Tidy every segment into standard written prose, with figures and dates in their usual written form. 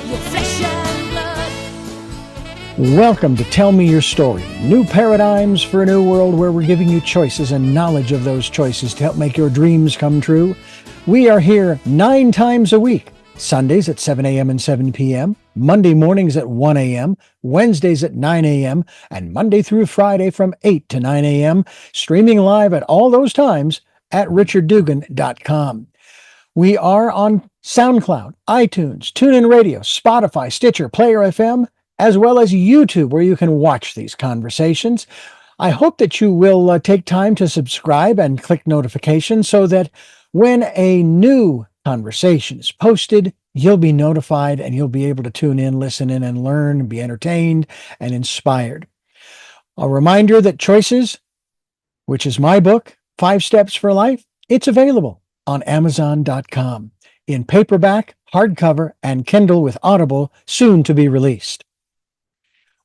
your flesh and blood. Welcome to Tell Me Your Story, new paradigms for a new world where we're giving you choices and knowledge of those choices to help make your dreams come true. We are here 9 times a week, Sundays at 7 a.m. and 7 p.m., Monday mornings at 1 a.m., Wednesdays at 9 a.m., and Monday through Friday from 8 to 9 a.m., streaming live at all those times at richarddugan.com. We are on SoundCloud, iTunes, TuneIn Radio, Spotify, Stitcher, Player FM, as well as YouTube, where you can watch these conversations. I hope that you will take time to subscribe and click notifications so that when a new conversation is posted, you'll be notified and you'll be able to tune in, listen in, and learn, and be entertained and inspired. A reminder that Choices, which is my book, 5 Steps for Life, it's available on Amazon.com in paperback, hardcover, and Kindle with Audible, soon to be released.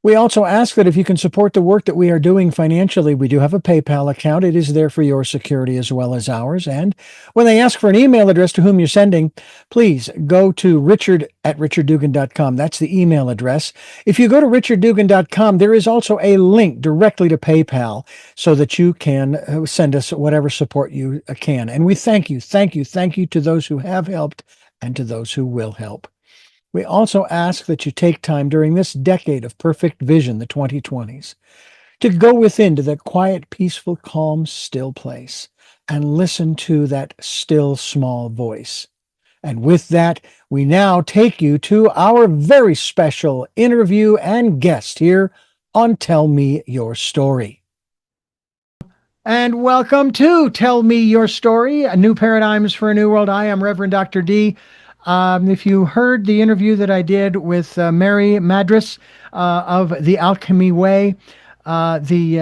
We also ask that if you can support the work that we are doing financially, we do have a PayPal account. It is there for your security as well as ours. And when they ask for an email address to whom you're sending, please go to richard@richarddugan.com. That's the email address. If you go to richarddugan.com, there is also a link directly to PayPal so that you can send us whatever support you can. And we thank you to those who have helped and to those who will help. We also ask that you take time during this decade of perfect vision, the 2020s, to go within to that quiet, peaceful, calm, still place and listen to that still, small voice. And with that, we now take you to our very special interview and guest here on Tell Me Your Story. And welcome to Tell Me Your Story, a new paradigms for a new world. I am Reverend Dr. D. If you heard the interview that I did with Mary Madras of the Alchemy Way, not the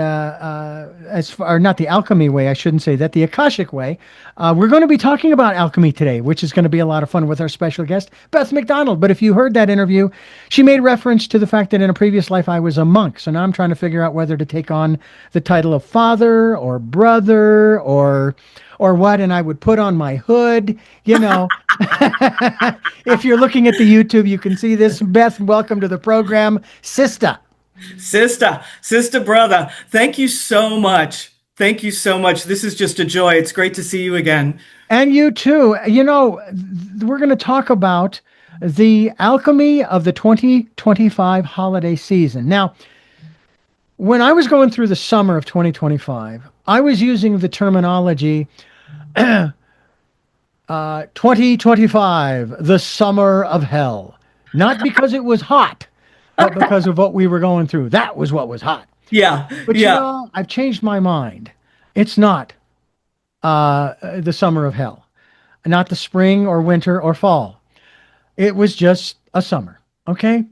Alchemy Way, I shouldn't say that, the Akashic Way, we're going to be talking about alchemy today, which is going to be a lot of fun with our special guest, Beth McDonald. But if you heard that interview, she made reference to the fact that in a previous life I was a monk. So now I'm trying to figure out whether to take on the title of father or brother or what, and I would put on my hood, you know. If you're looking at the YouTube, you can see this. Beth, welcome to the program. Sister, brother, thank you so much. Thank you so much. This is just a joy. It's great to see you again. And you too. You know, we're going to talk about the alchemy of the 2025 holiday season. Now, when I was going through the summer of 2025, I was using the terminology 2025, the summer of hell. Not because it was hot, but because of what we were going through. That was what was hot. Yeah. But you know, I've changed my mind. It's not the summer of hell. Not the spring or winter or fall. It was just a summer. Okay?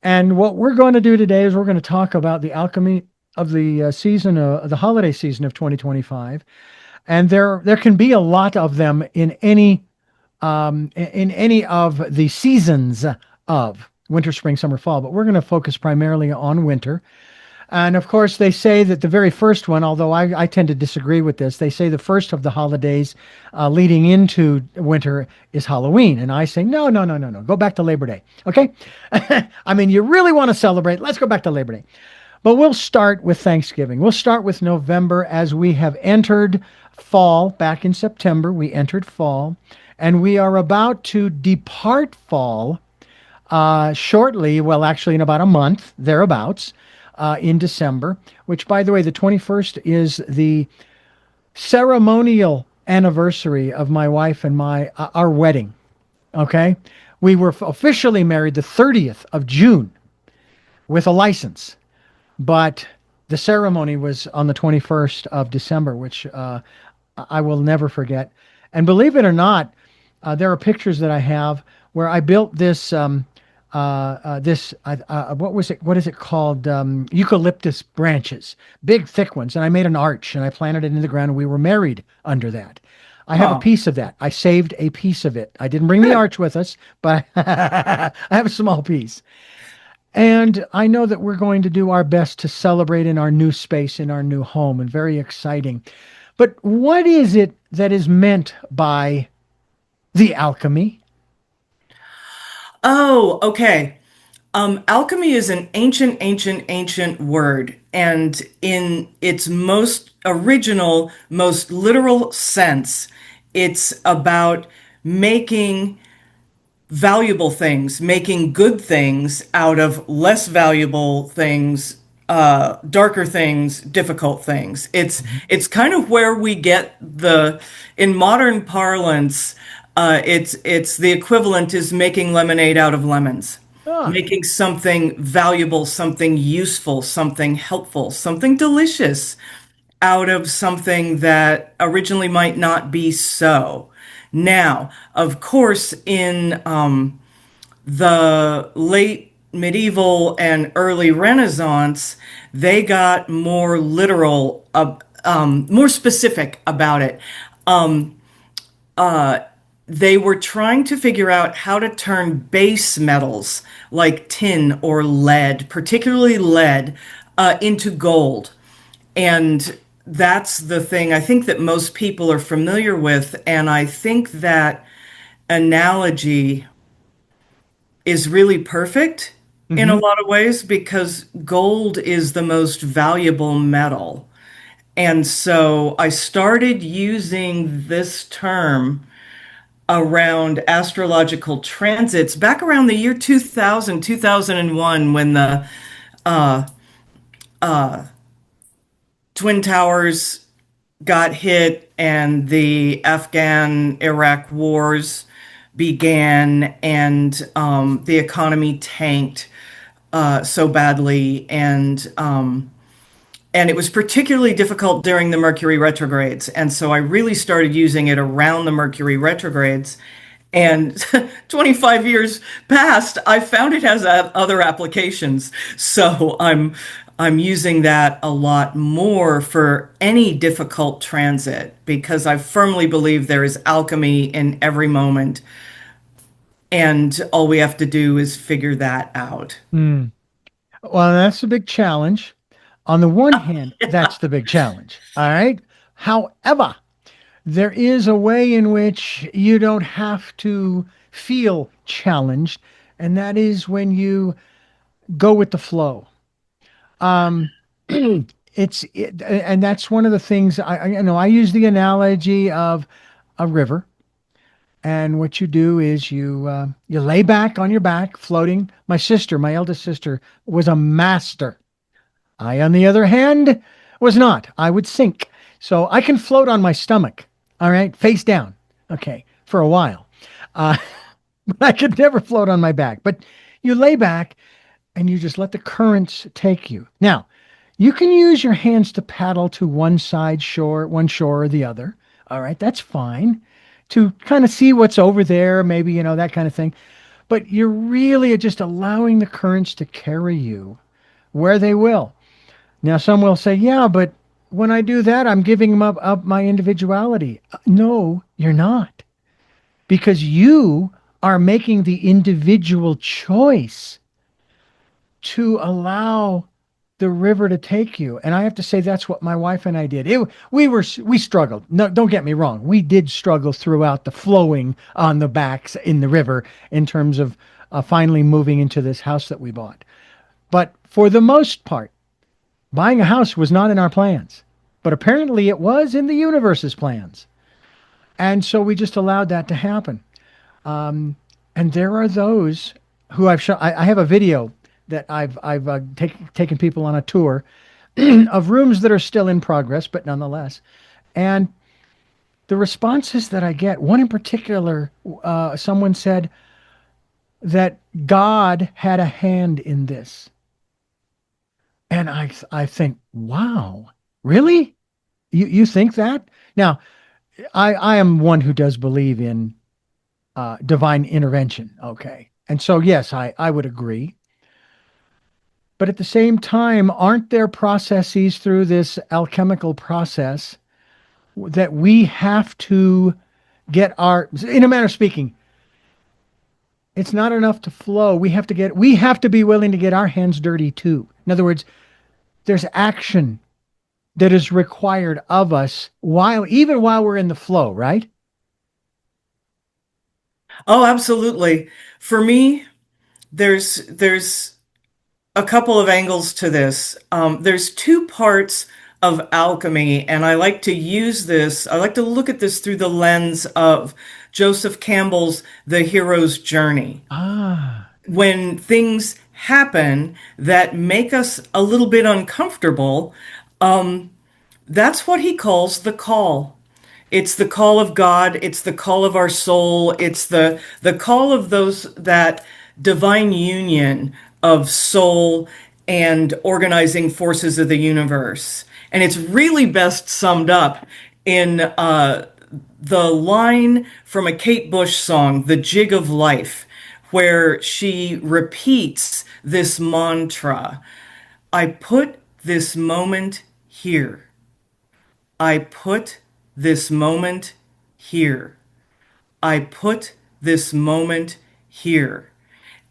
And what we're going to do today is we're going to talk about the alchemy of the season, the holiday season of 2025. And there can be a lot of them in any of the seasons of winter, spring, summer, fall. But we're going to focus primarily on winter. And of course, they say that the very first one, although I tend to disagree with this, they say the first of the holidays leading into winter is Halloween. And I say, no. Go back to Labor Day. Okay? I mean, you really want to celebrate. Let's go back to Labor Day. But we'll start with Thanksgiving. We'll start with November as we have entered fall. Back in September, we entered fall. And we are about to depart fall shortly, well, actually in about a month, thereabouts, in December, which, by the way, the 21st is the ceremonial anniversary of my wife and our wedding, okay? We were officially married the 30th of June with a license, but the ceremony was on the 21st of December, which I will never forget. And believe it or not, there are pictures that I have where I built this what is it called? Eucalyptus branches, big, thick ones. And I made an arch and I planted it in the ground and we were married under that. I have a piece of that. I saved a piece of it. I didn't bring the arch with us, but I have a small piece. And I know that we're going to do our best to celebrate in our new space, in our new home, and very exciting. But what is it that is meant by the alchemy? Oh, okay. Alchemy is an ancient word, and in its most original, most literal sense, it's about making valuable things, making good things out of less valuable things, darker things, difficult things. Mhm. It's kind of where we get in modern parlance, it's the equivalent is making lemonade out of lemons, Ah, making something valuable, something useful, something helpful, something delicious out of something that originally might not be so. Now, of course, in the late medieval and early Renaissance, they got more literal, more specific about it. They were trying to figure out how to turn base metals like tin or lead, particularly lead, into gold. And that's the thing I think that most people are familiar with. And I think that analogy is really perfect in a hmm. lot of ways because gold is the most valuable metal. And so I started using this term around astrological transits back around the year 2000, 2001, when the Twin Towers got hit and the Afghan Iraq wars began, and the economy tanked so badly, and it was particularly difficult during the Mercury retrogrades. And so I really started using it around the Mercury retrogrades. And 25 years passed, I found it has other applications. So I'm using that a lot more for any difficult transit because I firmly believe there is alchemy in every moment, and all we have to do is figure that out. Mm. Well, that's a big challenge. On the one hand, that's the big challenge. All right. However, there is a way in which you don't have to feel challenged, and that is when you go with the flow. Um, and that's one of the things I use the analogy of a river. And what you do is you lay back on your back, floating. My sister, my eldest sister, was a master. I, on the other hand, was not. I would sink. So I can float on my stomach, all right, face down, okay, for a while. Uh, but I could never float on my back. But you lay back and you just let the currents take you. Now, you can use your hands to paddle to one shore or the other. All right, that's fine to kind of see what's over there, maybe, that kind of thing. But you're really just allowing the currents to carry you where they will. Now, some will say, yeah, but when I do that, I'm giving up my individuality. No, you're not, because you are making the individual choice to allow the river to take you. And I have to say that's what my wife and I did. We struggled. No, don't get me wrong. We did struggle throughout the flowing on the backs in the river in terms of finally moving into this house that we bought. But for the most part, buying a house was not in our plans, but apparently it was in the universe's plans. And so we just allowed that to happen. And there are those who I've shown. I have a video that I've taken people on a tour of rooms that are still in progress, but nonetheless. And the responses that I get, one in particular, someone said that God had a hand in this. And I think, wow, really? You think that? Now, I am one who does believe in divine intervention. Okay. And so, yes, I would agree. But at the same time, aren't there processes through this alchemical process that we have to in a manner of speaking, it's not enough to flow. We have to be willing to get our hands dirty too. In other words, there's action that is required of us even while we're in the flow, right? Oh, absolutely. For me, there's a couple of angles to this. There's two parts of alchemy, and I like to use this. I like to look at this through the lens of Joseph Campbell's The Hero's Journey. Ah, When things happen that make us a little bit uncomfortable, that's what he calls the call. It's the call of God. It's the call of our soul. It's the call of those that divine union of soul and organizing forces of the universe. And it's really best summed up in the line from a Kate Bush song, "The Jig of Life," where she repeats this mantra: I put this moment here. I put this moment here. I put this moment here.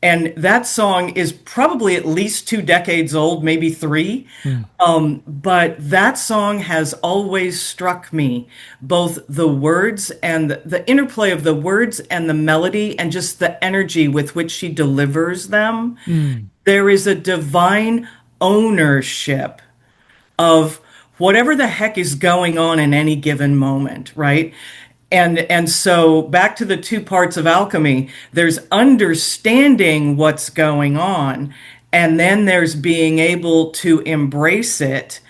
And that song is probably at least 2 decades old, maybe three. hmm, But that song has always struck me, both the words and the interplay of the words and the melody and just the energy with which she delivers them. hmm, There is a divine ownership of whatever the heck is going on in any given moment, right? And so back to the two parts of alchemy, there's understanding what's going on, and then there's being able to embrace it.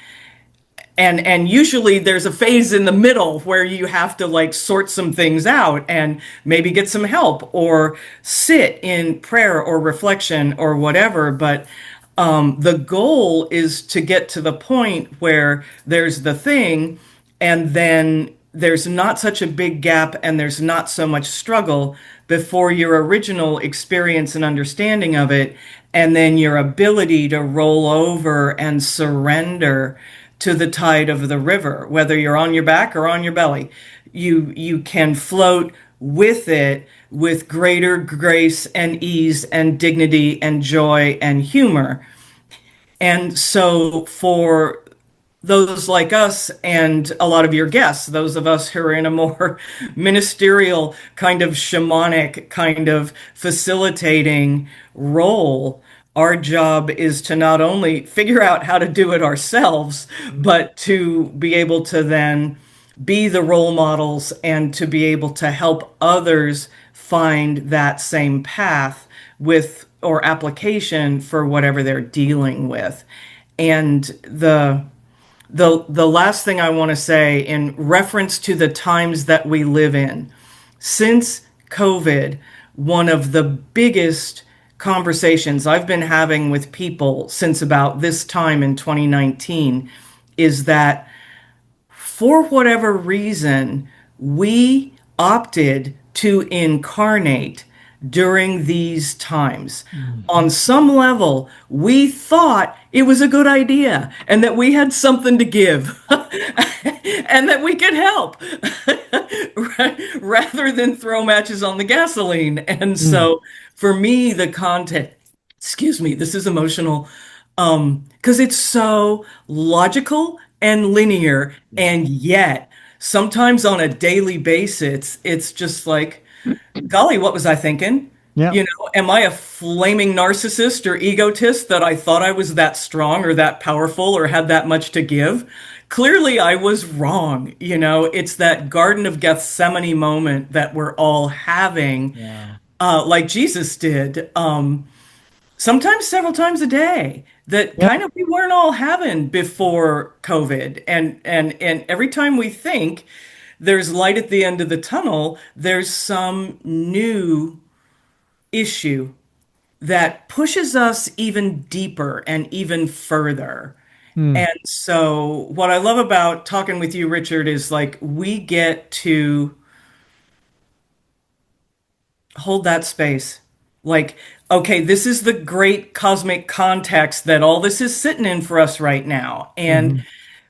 And usually there's a phase in the middle where you have to like sort some things out and maybe get some help or sit in prayer or reflection or whatever. But the goal is to get to the point where there's the thing, and then there's not such a big gap and there's not so much struggle before your original experience and understanding of it, and then your ability to roll over and surrender to the tide of the river, whether you're on your back or on your belly. You can float with it with greater grace and ease and dignity and joy and humor. And so for those like us and a lot of your guests, those of us who are in a more ministerial kind of shamanic kind of facilitating role, our job is to not only figure out how to do it ourselves, but to be able to then be the role models and to be able to help others find that same path with or application for whatever they're dealing with. And the last thing I want to say in reference to the times that we live in, since COVID, one of the biggest conversations I've been having with people since about this time in 2019 is that for whatever reason, we opted to incarnate during these times. On some level, we thought it was a good idea and that we had something to give and that we could help rather than throw matches on the gasoline. And hmm. so for me, the content, excuse me, this is emotional, because it's so logical and linear, Yeah. and yet sometimes on a daily basis, it's just like, golly, what was I thinking? Yeah. You know, am I a flaming narcissist or egotist that I thought I was that strong or that powerful or had that much to give? Clearly, I was wrong. You know, it's that Garden of Gethsemane moment that we're all having, Yeah. like Jesus did, sometimes several times a day. That Yeah. kind of we weren't all having before COVID, and every time we think there's light at the end of the tunnel, there's some new issue that pushes us even deeper and even further. Hmm. And so, what I love about talking with you, Richard, is like we get to hold that space. Like, okay, this is the great cosmic context that all this is sitting in for us right now. And Hmm.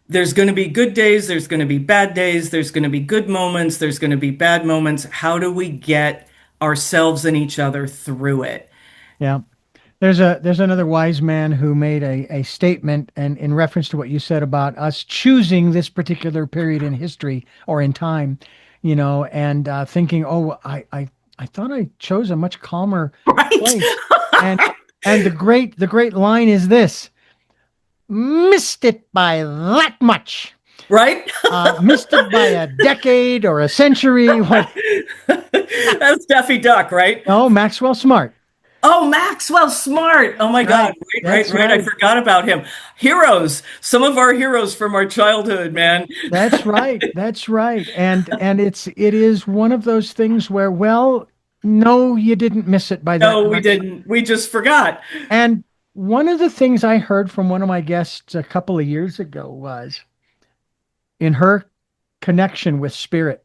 there's going to be good days, there's going to be bad days, there's going to be good moments, there's going to be bad moments. How do we get ourselves and each other through it? Yeah. There's another wise man who made a statement and in reference to what you said about us choosing this particular period in history or in time, and thinking, oh, I thought I chose a much calmer Right? place. And the great line is this: missed it by that much. Right? Missed it by a decade or a century. What? That's Daffy Duck, right? No, Maxwell Smart. Oh, Maxwell Smart. Oh my That's God. right. Right, right, That's right. I right. forgot about him. Heroes. Some of our heroes from our childhood, man. That's right. That's right. And it is one of those things where, well, no, you didn't miss it by that No, we much. didn't. We just forgot. And one of the things I heard from one of my guests a couple of years ago was in her connection with spirit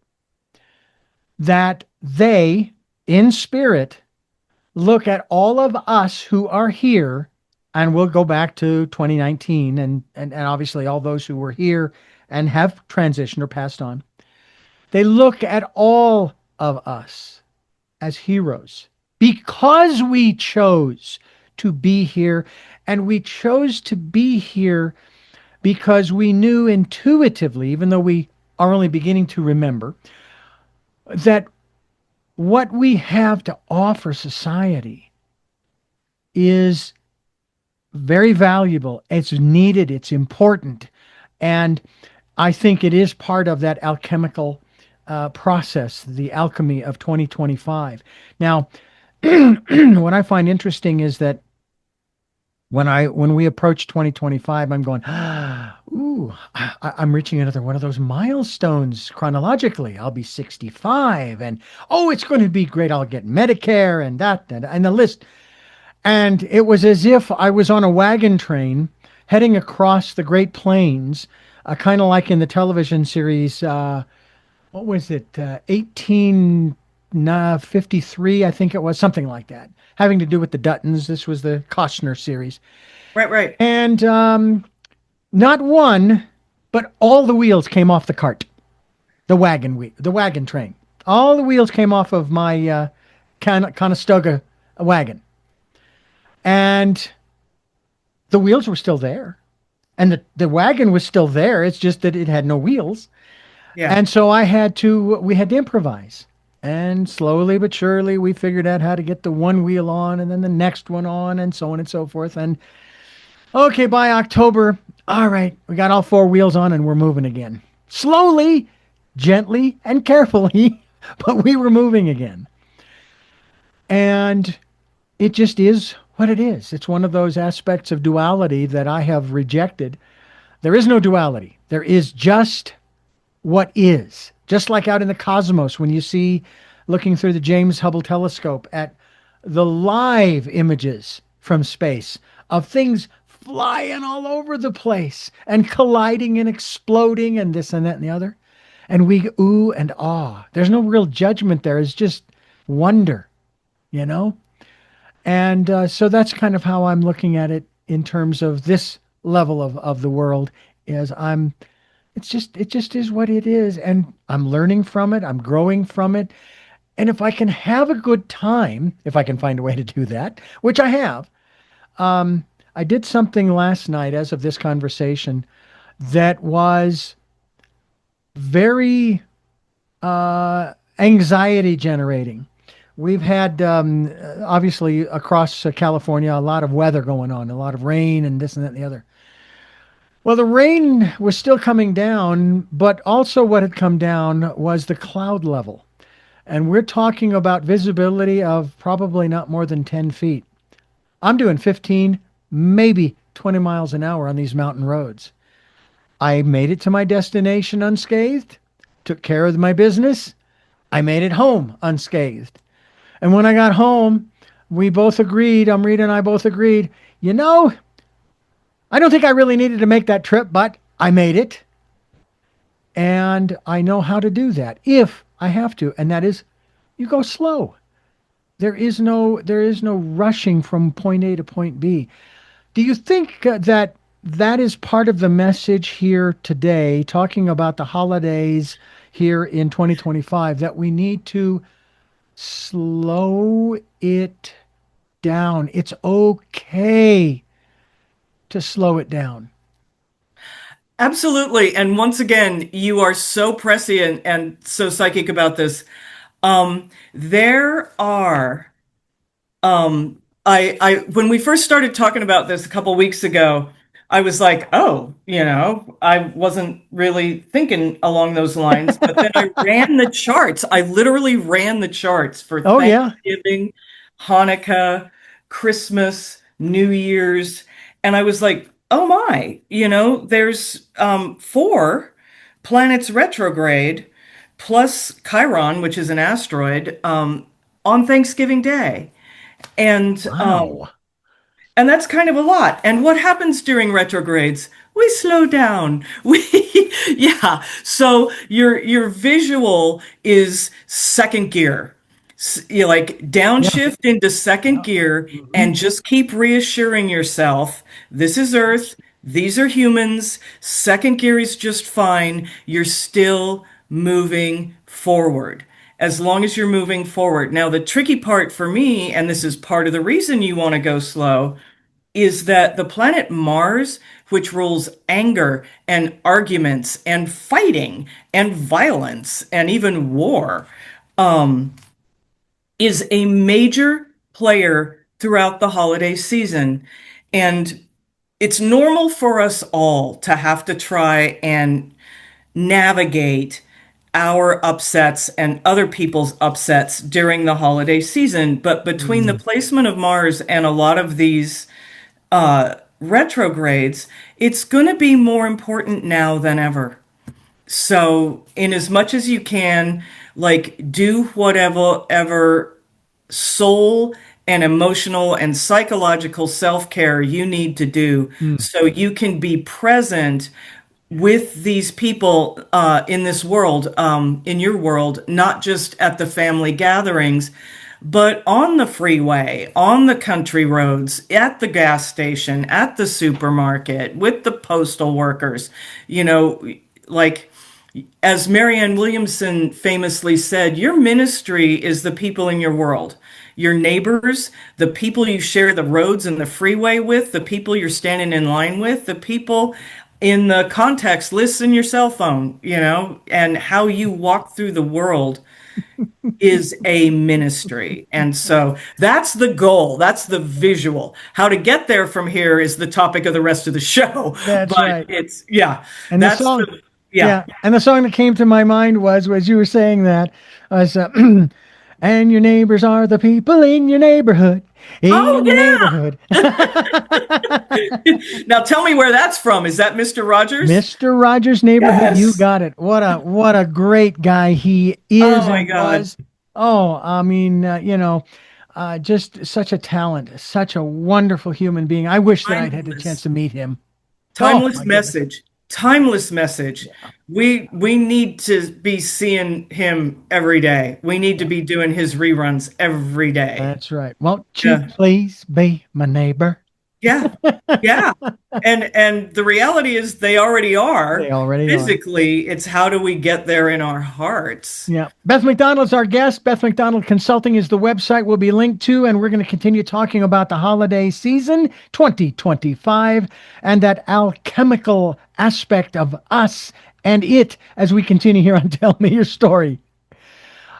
that they, in spirit, look at all of us who are here, and we'll go back to 2019 and obviously all those who were here and have transitioned or passed on. They look at all of us as heroes because we chose to be here, and we chose to be here because we knew intuitively, even though we are only beginning to remember, that what we have to offer society is very valuable. It's needed. It's important. And I think it is part of that alchemical process, the alchemy of 2025. Now, what I find interesting is that when we approach 2025, I'm going, ooh, I'm reaching another one of those milestones chronologically. I'll be 65, and oh, it's going to be great. I'll get Medicare and that and the list. And it was as if I was on a wagon train heading across the Great Plains, kind of like in the television series. What was it? 1853, I think it was, something like that, having to do with the Duttons. This was the Costner series. Right, right. And not one, but all the wheels came off the cart, the wagon train. All the wheels came off of my Conestoga wagon. And the wheels were still there. And the wagon was still there. It's just that it had no wheels. Yeah. And so we had to improvise. And slowly but surely, we figured out how to get the one wheel on and then the next one on and so on and so forth. And okay, by October, all right, we got all four wheels on and we're moving again. Slowly, gently, and carefully, but we were moving again. And it just is what it is. It's one of those aspects of duality that I have rejected. There is no duality. There is just what is. Just like out in the cosmos, when you see, looking through the James Hubble telescope at the live images from space of things flying all over the place and colliding and exploding and this and that and the other. And we ooh and ah. There's no real judgment there. It's just wonder, you know? And so that's kind of how I'm looking at it in terms of this level of the world is it just is what it is. And I'm learning from it. I'm growing from it. And if I can have a good time, if I can find a way to do that, which I have, I did something last night as of this conversation that was very anxiety generating. We've had, obviously, across California, a lot of weather going on, a lot of rain and this and that and the other. Well, the rain was still coming down, but also what had come down was the cloud level. And we're talking about visibility of probably not more than 10 feet. I'm doing 15, maybe 20 miles an hour on these mountain roads. I made it to my destination unscathed, took care of my business. I made it home unscathed. And when I got home, we both agreed, Amrita and I both agreed, you know, I don't think I really needed to make that trip, but I made it. And I know how to do that if I have to. And that is, you go slow. There is no rushing from point A to point B. Do you think that is part of the message here today, talking about the holidays here in 2025, that we need to slow it down? It's okay to slow it down. Absolutely. And once again, you are so prescient and so psychic about this. There are I when we first started talking about this a couple weeks ago, I was like, oh, I wasn't really thinking along those lines, but then I ran the charts. I literally ran the charts for Oh, yeah. Thanksgiving, Hanukkah, Christmas, New Year's, and I was like, oh my, there's four planets retrograde plus Chiron, which is an asteroid, on Thanksgiving Day. And Wow. and that's kind of a lot. And what happens during retrogrades? We slow down. We yeah. So your visual is second gear. You like Yeah. downshift into second Yeah. gear Mhm. and just keep reassuring yourself, this is Earth, these are humans, second gear is just fine. You're still moving forward as long as you're moving forward. Now, the tricky part for me, and this is part of the reason you want to go slow, is that the planet Mars, which rules anger and arguments and fighting and violence and even war, is a major player throughout the holiday season. And it's normal for us all to have to try and navigate our upsets and other people's upsets during the holiday season. But between the Mm. placement of Mars and a lot of these retrogrades, it's going to be more important now than ever. So, in as much as you can, like, do whatever ever soul and emotional and psychological self-care you need to do Mm. so you can be present with these people in this world, in your world, not just at the family gatherings, but on the freeway, on the country roads, at the gas station, at the supermarket, with the postal workers, you know, like as Marianne Williamson famously said, your ministry is the people in your world. Your neighbors, the people you share the roads and the freeway with, the people you're standing in line with, the people in the context lists in your cell phone, and how you walk through the world is a ministry. And so that's the goal. That's the visual. How to get there from here is the topic of the rest of the show. That's But right. And the that's song, yeah. yeah. And the song that came to my mind was, as you were saying that, was, and your neighbors are the people in your neighborhood. Oh, In your yeah. neighborhood. Now tell me where that's from. Is that Mr. Rogers? Mr. Rogers' Neighborhood, you Yes. got it. What a great guy he Oh is my and God. was. Oh, I mean, just such a talent, such a wonderful human being. I wish that I'd had the chance Timeless. to meet him. Oh Timeless my goodness. message. Timeless message. Yeah, We need to be seeing him every day. We need to yeah, be doing his reruns every day. that's right. Won't you Yeah. please be my neighbor? Yeah. Yeah. And the reality is they already They are. already are. Physically, it's how do we get there in our hearts? Yeah. Beth McDonald's our guest. Beth McDonald Consulting is the website we'll be linked to, and we're going to continue talking about the holiday season 2025 and that alchemical aspect of us and it as we continue here on Tell Me Your Story.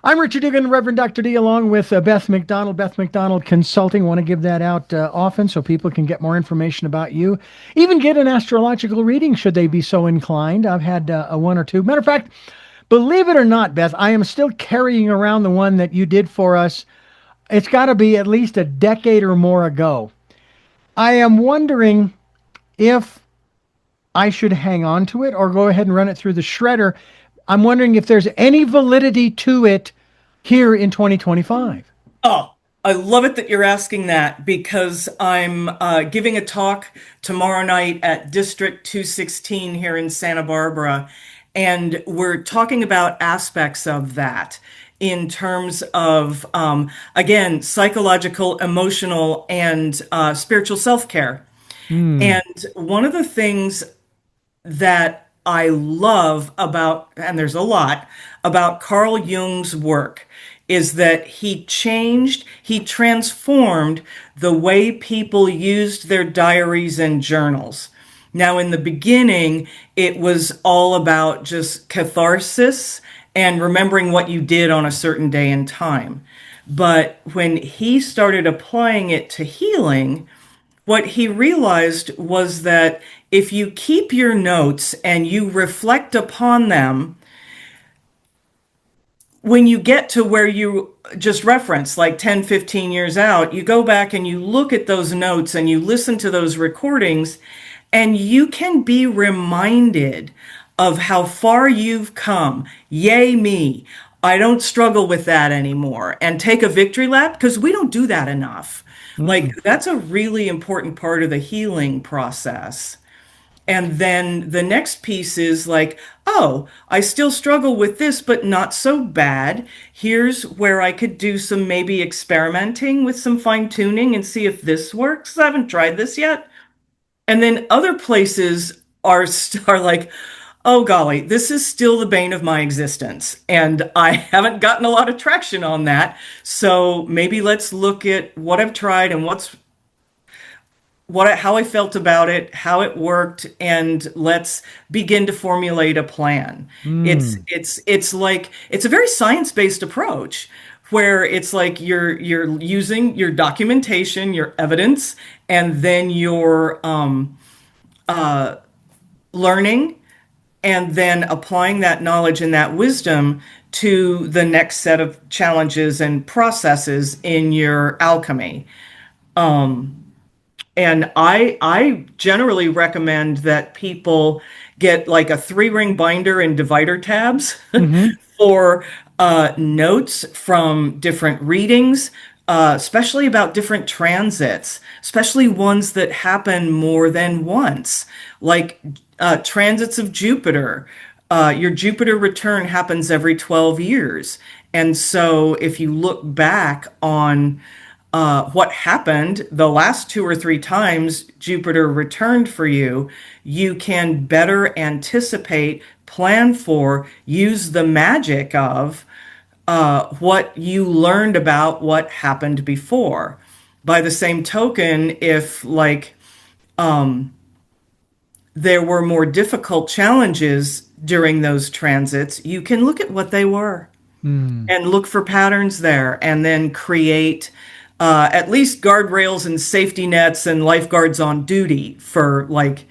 I'm Richard Dugan, Reverend Dr. D, along with Beth McDonald, Beth McDonald Consulting. Want to give that out often so people can get more information about you. Even get an astrological reading should they be so inclined. I've had a one or two. Matter of fact, believe it or not, Beth, I am still carrying around the one that you did for us. It's got to be at least a decade or more ago. I am wondering if I should hang on to it or go ahead and run it through the shredder. I'm wondering if there's any validity to it here in 2025. Oh, I love it that you're asking that because I'm giving a talk tomorrow night at District 216 here in Santa Barbara. And we're talking about aspects of that in terms of, again, psychological, emotional, and spiritual self care. Hmm. And one of the things that I love about, and there's a lot about Carl Jung's work, is that he transformed the way people used their diaries and journals. Now, in the beginning, it was all about just catharsis and remembering what you did on a certain day and time. But when he started applying it to healing, what he realized was that if you keep your notes and you reflect upon them, when you get to where you just referenced, like 10, 15 years out, you go back and you look at those notes and you listen to those recordings, and you can be reminded of how far you've come. Yay, me. I don't struggle with that anymore. And take a victory lap, because we don't do that enough. Like, Mm. that's a really important part of the healing process. And then the next piece is like, oh, I still struggle with this, but not so bad. Here's where I could do some maybe experimenting with some fine tuning and see if this works. I haven't tried this yet. And then other places are like, oh golly, this is still the bane of my existence. And I haven't gotten a lot of traction on that. So maybe let's look at what I've tried and how I felt about it, how it worked, and let's begin to formulate a plan. Mm. It's like it's a very science-based approach where it's like you're using your documentation, your evidence, and then you're learning and then applying that knowledge and that wisdom to the next set of challenges and processes in your alchemy. And I generally recommend that people get like a 3-ring binder and divider tabs Hmm. for notes from different readings, especially about different transits, especially ones that happen more than once, like transits of Jupiter. Your Jupiter return happens every 12 years. And so if you look back on what happened the last 2 or 3 times Jupiter returned for you, you can better anticipate, plan for, use the magic of what you learned about what happened before. By the same token, if like there were more difficult challenges during those transits, you can look at what they were Mm. and look for patterns there and then create at least guardrails and safety nets and lifeguards on duty for like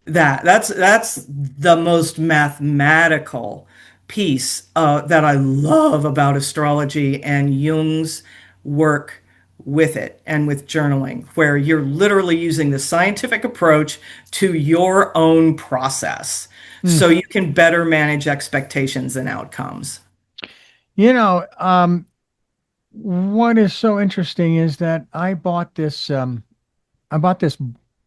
that. That's the most mathematical piece that I love about astrology and Jung's work with it and with journaling, where you're literally using the scientific approach to your own process Mm. so you can better manage expectations and outcomes. You know, what is so interesting is that I bought this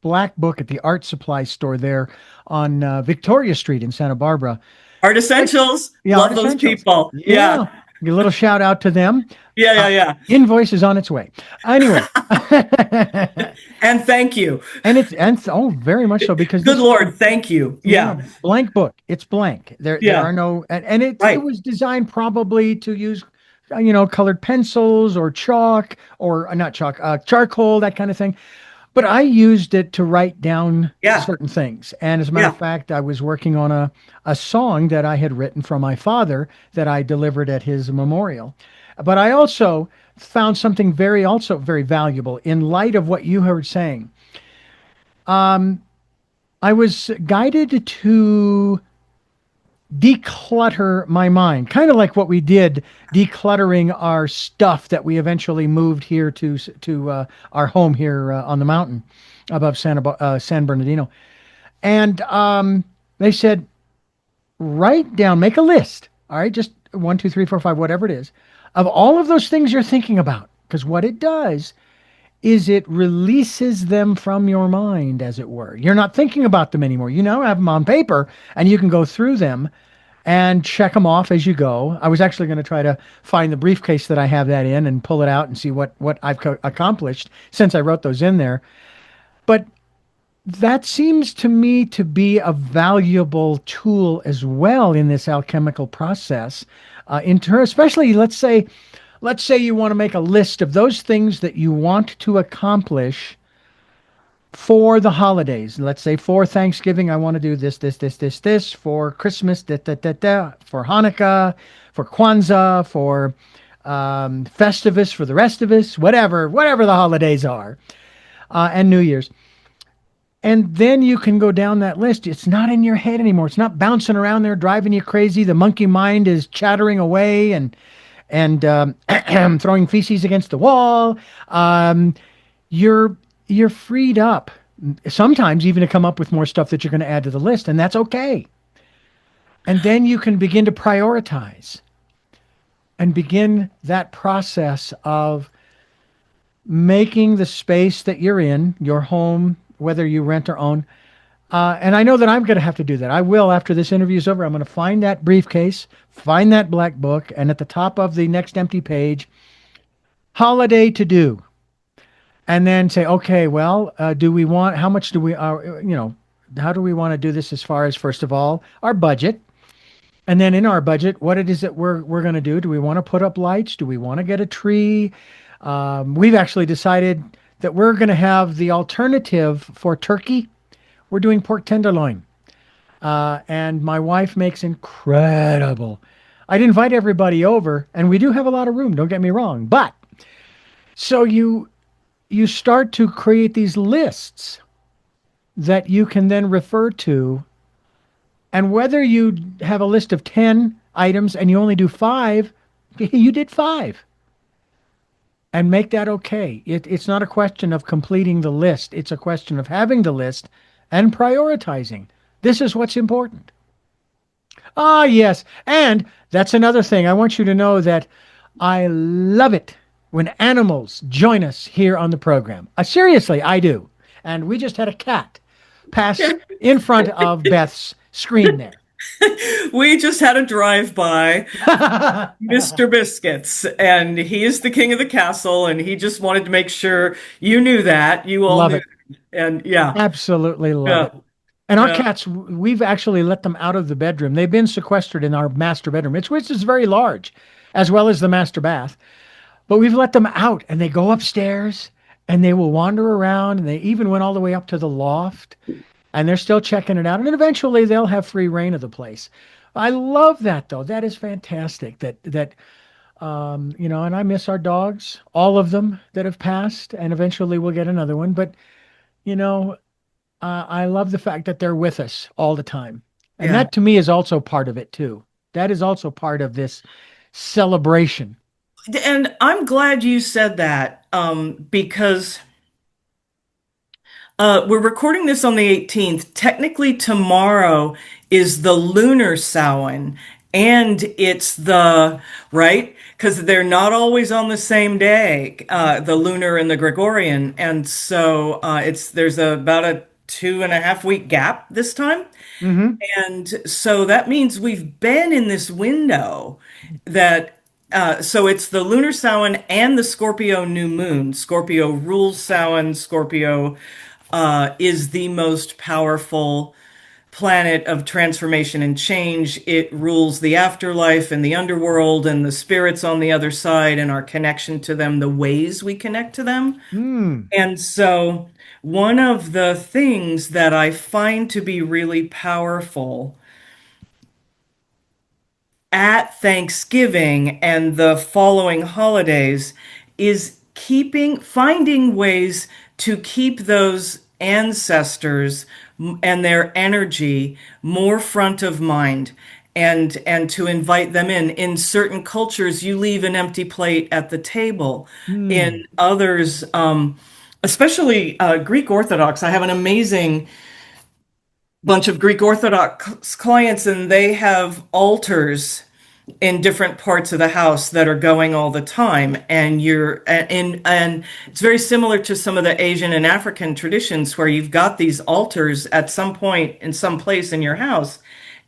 black book at the art supply store there on Victoria Street in Santa Barbara. Art Like, Essentials, yeah, Art love those Essentials. people. Yeah, Yeah. A little shout out to them. yeah, Uh, yeah, yeah. Invoice is on its way. Anyway. And thank you. Oh, very much so, because Good this is a, Lord, thank you. yeah, Yeah, blank book. It's blank. There yeah, are no, and it right. was designed probably to use, colored pencils or chalk or not chalk, charcoal, that kind of thing. But I used it to write down Yeah, certain things. And as a matter of yeah. fact, I was working on a song that I had written for my father that I delivered at his memorial. But I also found something also very valuable in light of what you were saying. I was guided to declutter my mind, kind of like what we did decluttering our stuff that we eventually moved here to our home here on the mountain above San Bernardino. And they said, write down, make a list. All right, just 1, 2, 3, 4, 5, whatever it is, of all of those things you're thinking about. Because what it does is it releases them from your mind, as it were. You're not thinking about them anymore. You now have them on paper, and you can go through them and check them off as you go. I was actually going to try to find the briefcase that I have that in and pull it out and see what I've accomplished since I wrote those in there. But that seems to me to be a valuable tool as well in this alchemical process. Especially, let's say you want to make a list of those things that you want to accomplish for the holidays. Let's say for Thanksgiving, I want to do this, this, this, this, this. For Christmas, da, da, da, da. For Hanukkah, for Kwanzaa, for Festivus, for the rest of us, whatever the holidays are, and New Year's. And then you can go down that list. It's not in your head anymore. It's not bouncing around there, driving you crazy. The monkey mind is chattering away and throwing feces against the wall. You're you're freed up sometimes even to come up with more stuff that you're going to add to the list, and that's okay. And then you can begin to prioritize and begin that process of making the space that you're in, your home, whether you rent or own. And I know that I'm going to have to do that. I will after this interview is over. I'm going to find that briefcase, find that black book, and at the top of the next empty page, holiday to do. And then say, okay, well, do we want, how much do we, how do we want to do this as far as, first of all, our budget? And then in our budget, what it is that we're going to do? Do we want to put up lights? Do we want to get a tree? We've actually decided that we're going to have the alternative for turkey. We're doing pork tenderloin. And my wife makes incredible. I'd invite everybody over, and we do have a lot of room, don't get me wrong. But so you start to create these lists that you can then refer to. And whether you have a list of 10 items and you only do 5, you did 5. And make that okay. It's not a question of completing the list. It's a question of having the list and prioritizing. This is what's important. Ah, yes. And that's another thing. I want you to know that I love it when animals join us here on the program. Seriously, I do. And we just had a cat pass in front of Beth's screen there. We just had a drive-by, Mr. Biscuits, and he is the king of the castle, and he just wanted to make sure you knew that. You all Love knew it. that. And yeah, Absolutely love yeah, it. And our yeah, cats, we've actually let them out of the bedroom. They've been sequestered in our master bedroom, which is very large, as well as the master bath. But we've let them out and they go upstairs and they will wander around, and they even went all the way up to the loft and they're still checking it out. And then eventually they'll have free reign of the place. I love that though. That is fantastic and I miss our dogs, all of them that have passed, and eventually we'll get another one. But, you know, I love the fact that they're with us all the time. And yeah. that to me is also part of it too. That is also part of this celebration. And I'm glad you said that, because we're recording this on the 18th. Technically, tomorrow is the lunar Samhain, and it's right? Because they're not always on the same day, the lunar and the Gregorian. And so there's about a 2.5 week gap this time. Hmm. And so that means we've been in this window that, so it's the lunar Samhain and the Scorpio new moon. Scorpio rules Samhain. Scorpio is the most powerful planet of transformation and change. It rules the afterlife and the underworld and the spirits on the other side and our connection to them, the ways we connect to them. Mm. And so, one of the things that I find to be really powerful at Thanksgiving and the following holidays is finding ways to keep those ancestors and their energy more front of mind, and to invite them in certain cultures. You leave an empty plate at the table. Mm. In others, especially Greek Orthodox, I have an amazing bunch of Greek Orthodox clients, and they have altars in different parts of the house that are going all the time. And and it's very similar to some of the Asian and African traditions where you've got these altars at some point in some place in your house,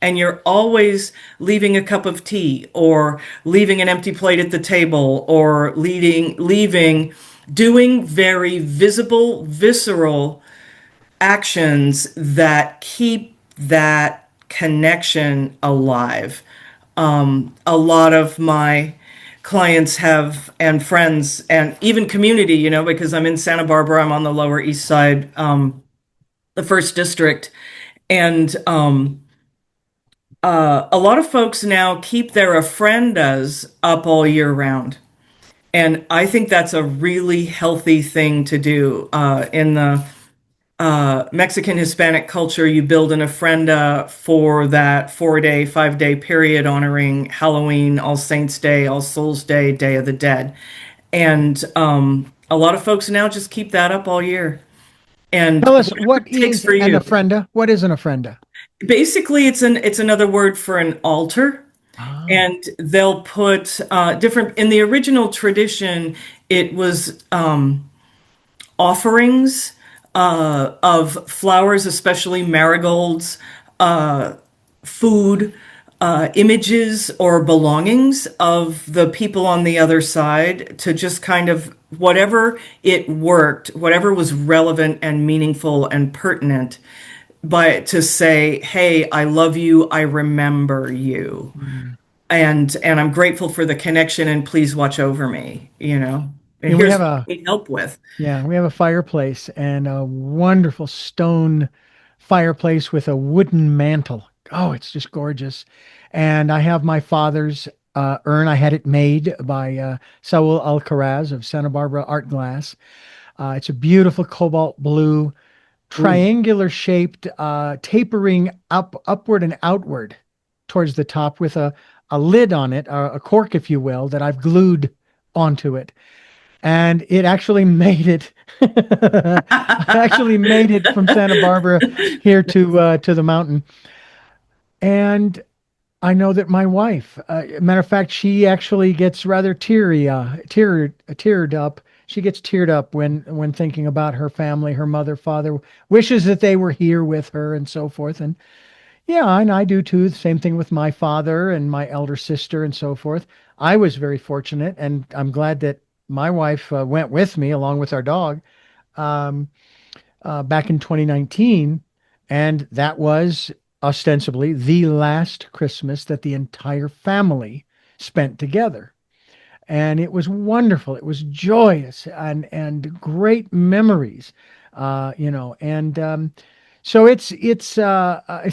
and you're always leaving a cup of tea or leaving an empty plate at the table, or leaving doing very visible, visceral actions that keep that connection alive. A lot of my clients have and friends and even community, because I'm in Santa Barbara, I'm on the Lower East Side, the first district. And a lot of folks now keep their ofrendas up all year round. And I think that's a really healthy thing to do. In the Mexican Hispanic culture, you build an ofrenda for that 4-day, 5-day period honoring Halloween, All Saints Day, All Souls Day, Day of the Dead. And a lot of folks now just keep that up all year. And Tell us, whatever what it takes is for an you. ofrenda? What is an ofrenda? Basically, it's another word for an altar. Ah, And they'll put different, in the original tradition, it was offerings of flowers, especially marigolds, food, images or belongings of the people on the other side to just kind of whatever it worked, whatever was relevant and meaningful and pertinent, by to say, hey, I love you, I remember you. mm. And I'm grateful for the connection and please watch over me, and Yeah, we here's have what a I need help with. yeah, we have a fireplace and a wonderful stone fireplace with a wooden mantle. Oh, it's just gorgeous. And I have my father's urn. I had it made by Saul Alcaraz of Santa Barbara Art Glass. It's a beautiful cobalt blue, Ooh. triangular shaped, tapering upward and outward towards the top with a lid on it, a cork, if you will, that I've glued onto it. And it actually made it. I actually made it from Santa Barbara here to the mountain. And I know that my wife, matter of fact, she actually gets rather teared up. She gets teared up when thinking about her family, her mother, father, wishes that they were here with her and so forth. And yeah, and I do too. The same thing with my father and my elder sister and so forth. I was very fortunate, and I'm glad that my wife went with me along with our dog um, back in 2019, and that was ostensibly the last Christmas that the entire family spent together. And it was wonderful. It was joyous and great memories, and so it's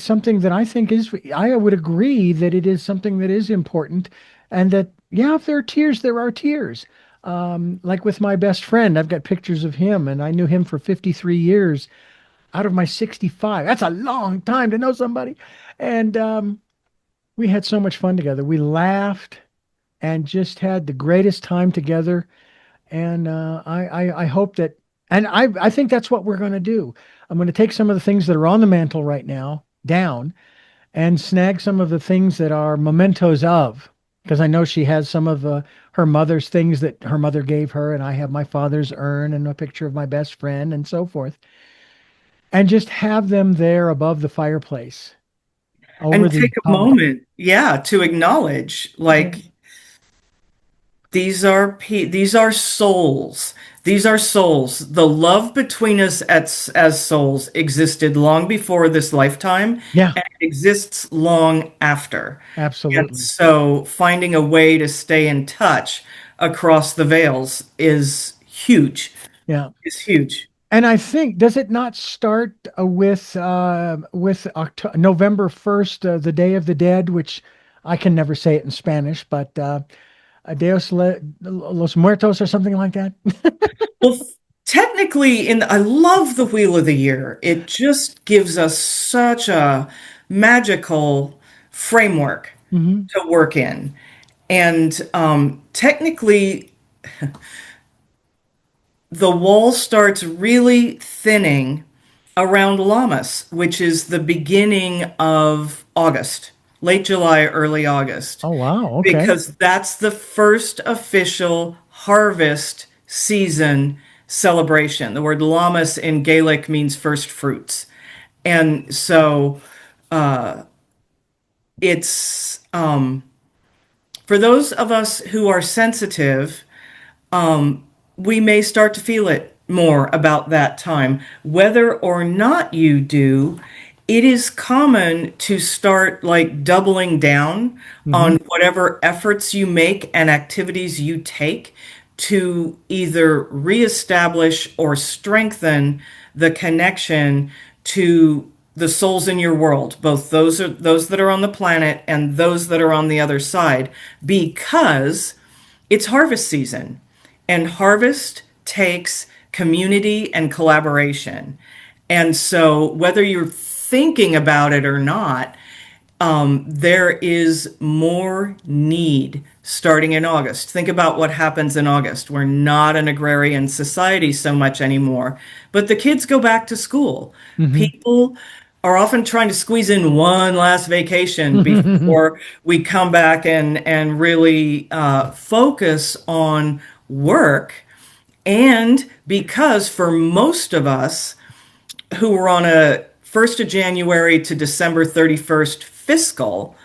something that I think is, I would agree that it is something that is important, and that yeah, if there are tears, there are tears. Like with my best friend, I've got pictures of him, and I knew him for 53 years out of my 65. That's a long time to know somebody, and we had so much fun together. We laughed and just had the greatest time together. And I hope that, and I think that's what we're going to do. I'm going to take some of the things that are on the mantle right now down and snag some of the things that are mementos of, because I know she has some of her mother's things that her mother gave her, and I have my father's urn and a picture of my best friend and so forth, and just have them there above the fireplace over And the take a holiday. moment, yeah, to acknowledge Yeah. like these are souls. These are souls. The love between us as souls existed long before this lifetime, Yeah, and it exists long after. And absolutely. so finding a way to stay in touch across the veils Yeah. is huge. And I think, does it not start with November 1st, the Day of the Dead, which I can never say it in Spanish, but los Muertos or something like that? Well, technically, I love the Wheel of the Year. It just gives us such a magical framework Hmm. to work in. And technically, the wall starts really thinning around Lammas, which is the beginning of August, late July, early August, Oh, wow. Okay. because that's the first official harvest season celebration. The word Lammas in Gaelic means first fruits. And so it's for those of us who are sensitive, we may start to feel it more about that time. Whether or not you do, it is common to start like doubling down Hmm. on whatever efforts you make and activities you take to either reestablish or strengthen the connection to the souls in your world, both those that are on the planet and those that are on the other side, because it's harvest season, and harvest takes community and collaboration. And so, whether you're thinking about it or not, there is more need starting in August. Think about what happens in August. We're not an agrarian society so much anymore, but the kids go back to school. Hmm. People are often trying to squeeze in one last vacation before we come back and really focus on work. And because for most of us, who were on a 1st of January to December 31st fiscal,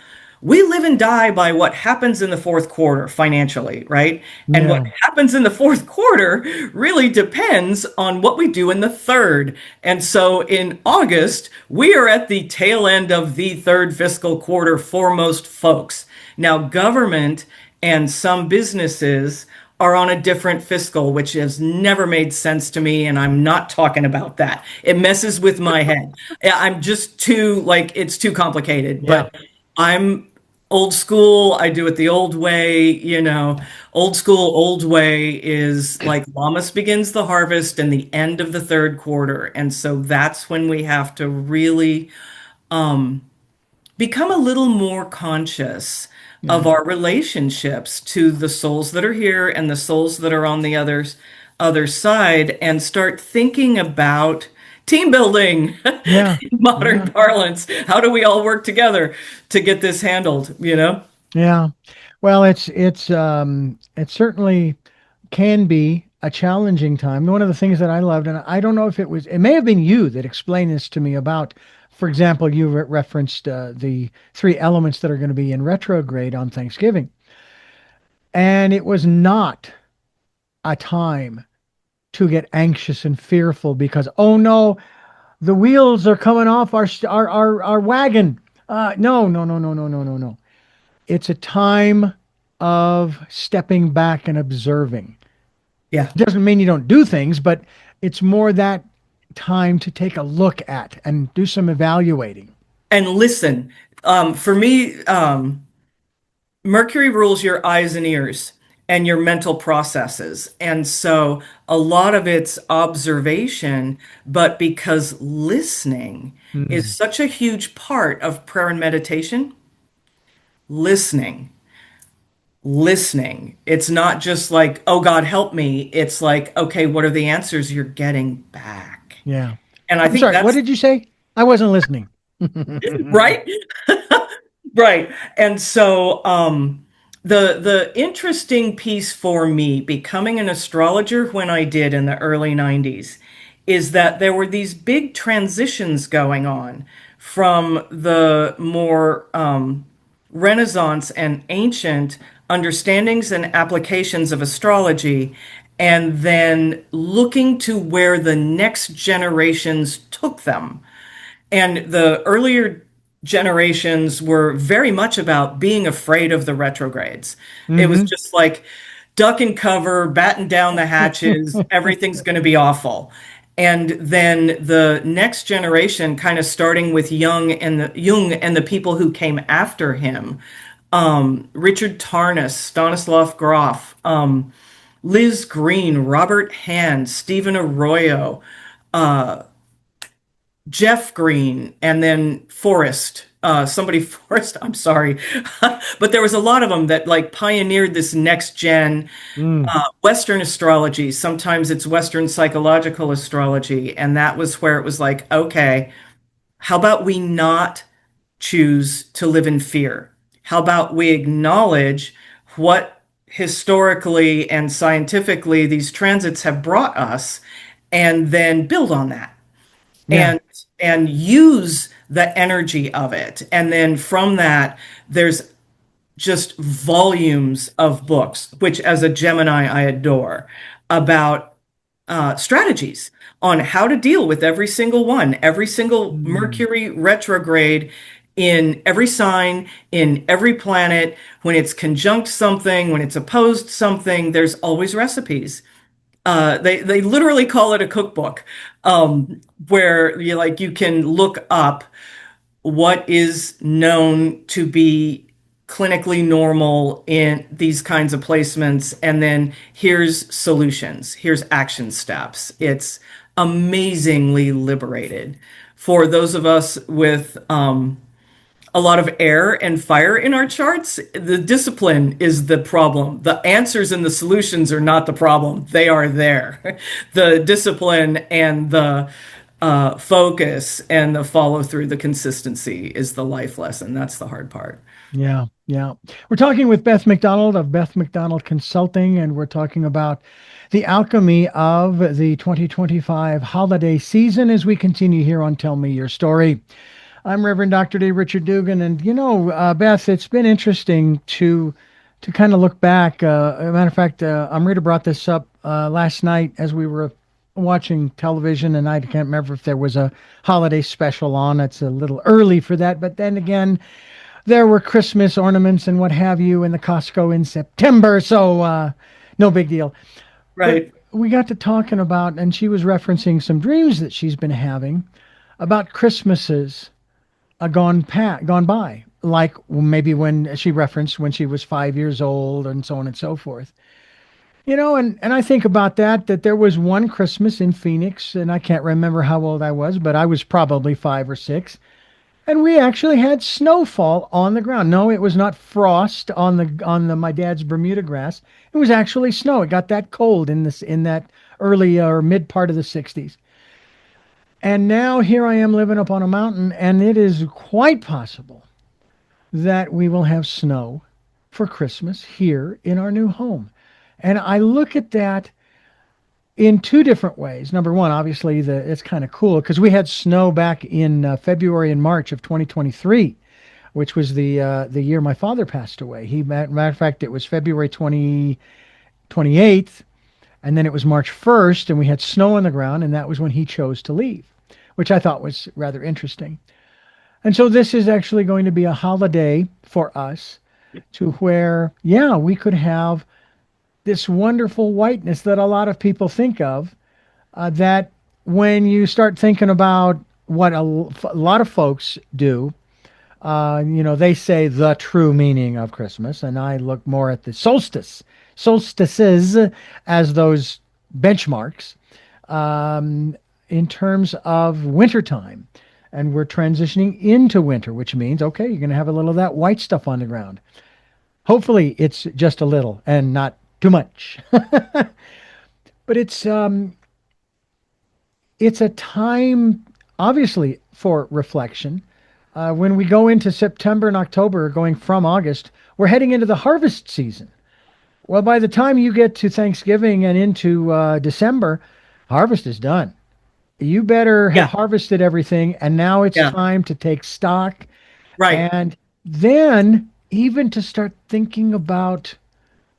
we live and die by what happens in the fourth quarter financially, right? And what Yeah. happens in the fourth quarter really depends on what we do in the third. And so in August, we are at the tail end of the third fiscal quarter for most folks. Now, government and some businesses are on a different fiscal, which has never made sense to me. And I'm not talking about that. It messes with my head. I'm just too, like, it's too complicated. Yeah. But I'm old school. I do it the old way. Old school, old way is like Lammas begins the harvest and the end of the third quarter. And so that's when we have to really become a little more conscious of Yeah. our relationships to the souls that are here and the souls that are on the other side, and start thinking about team building Yeah. in modern Yeah. parlance. How do we all work together to get this handled? Yeah. Well, it certainly can be a challenging time. One of the things that I loved, and I don't know if it may have been you that explained this to me about, for example, you referenced the three elements that are going to be in retrograde on Thanksgiving. And it was not a time to get anxious and fearful because, oh no, the wheels are coming off our wagon. No, no, no, no, no, no, no, no. It's a time of stepping back and observing. Yeah. Doesn't mean you don't do things, but it's more that time to take a look at and do some evaluating. And listen, for me, Mercury rules your eyes and ears and your mental processes. And so a lot of it's observation, but because listening is Mm. such a huge part of prayer and meditation, listening, listening. It's not just like, oh God, help me. It's like, okay, what are the answers you're getting back? Yeah. And I I'm think sorry, what that's did you say? I wasn't listening. right. Right. And so the interesting piece for me becoming an astrologer when I did in the early 90s is that there were these big transitions going on from the more Renaissance and ancient understandings and applications of astrology, and then looking to where the next generations took them. And the earlier generations were very much about being afraid of the retrogrades. It was Hmm. just like duck and cover, batten down the hatches, everything's going to be awful. And then the next generation, kind of starting with Jung and the people who came after him, Richard Tarnas, Stanislav Grof, Liz Green, Robert Hand, Stephen Arroyo, Jeff Green, and then Forrest. Forrest, I'm sorry. But there was a lot of them that like pioneered this next gen Mm. Western astrology. Sometimes it's Western psychological astrology. And that was where it was like, okay, how about we not choose to live in fear? How about we acknowledge what historically and scientifically these transits have brought us and then build on that? Yeah. And use the energy of it. And then from that, there's just volumes of books, which as a Gemini I adore, about strategies on how to deal with every single one, every single Mercury retrograde in every sign, in every planet. When it's conjunct something, when it's opposed something, there's always recipes. They literally call it a cookbook, where you can look up what is known to be clinically normal in these kinds of placements, and then here's solutions, here's action steps. It's amazingly liberated for those of us with a lot of air and fire in our charts. The discipline is the problem. The answers and the solutions are not the problem. They are there. The discipline and the focus and the follow through, the consistency is the life lesson. That's the hard part. Yeah, yeah. We're talking with Beth McDonald of Beth McDonald Consulting, and we're talking about the alchemy of the 2025 holiday season as we continue here on Tell Me Your Story. I'm Reverend Dr. D. Richard Dugan, and Beth, it's been interesting to kind of look back. As a matter of fact, Amrita brought this up last night as we were watching television, and I can't remember if there was a holiday special on. It's a little early for that, but then again, there were Christmas ornaments and what have you in the Costco in September, so no big deal. Right. But we got to talking about, and she was referencing some dreams that she's been having about Christmases gone by, like maybe when she referenced when she was 5 years old and so on and so forth. And I think about that there was one Christmas in Phoenix, and I can't remember how old I was, but I was probably 5 or 6. And we actually had snowfall on the ground. No, it was not frost on the my dad's Bermuda grass. It was actually snow. It got that cold in that early or mid part of the 60s. And now here I am living up on a mountain, and it is quite possible that we will have snow for Christmas here in our new home. And I look at that in two different ways. Number one, obviously, it's kind of cool because we had snow back in February and March of 2023, which was the year my father passed away. Matter of fact, it was February 28th, and then it was March 1st, and we had snow on the ground, and that was when he chose to leave, which I thought was rather interesting. And so this is actually going to be a holiday for us to where, yeah, we could have this wonderful whiteness that a lot of people think of, that when you start thinking about what a lot of folks do, they say the true meaning of Christmas, and I look more at the solstices as those benchmarks in terms of wintertime. And we're transitioning into winter, which means, okay, you're going to have a little of that white stuff on the ground. Hopefully it's just a little and not too much. But it's a time, obviously, for reflection. When we go into September and October, going from August, we're heading into the harvest season. Well, by the time you get to Thanksgiving and into December, harvest is done. You better have harvested everything, and now it's time to take stock. Right. And then even to start thinking about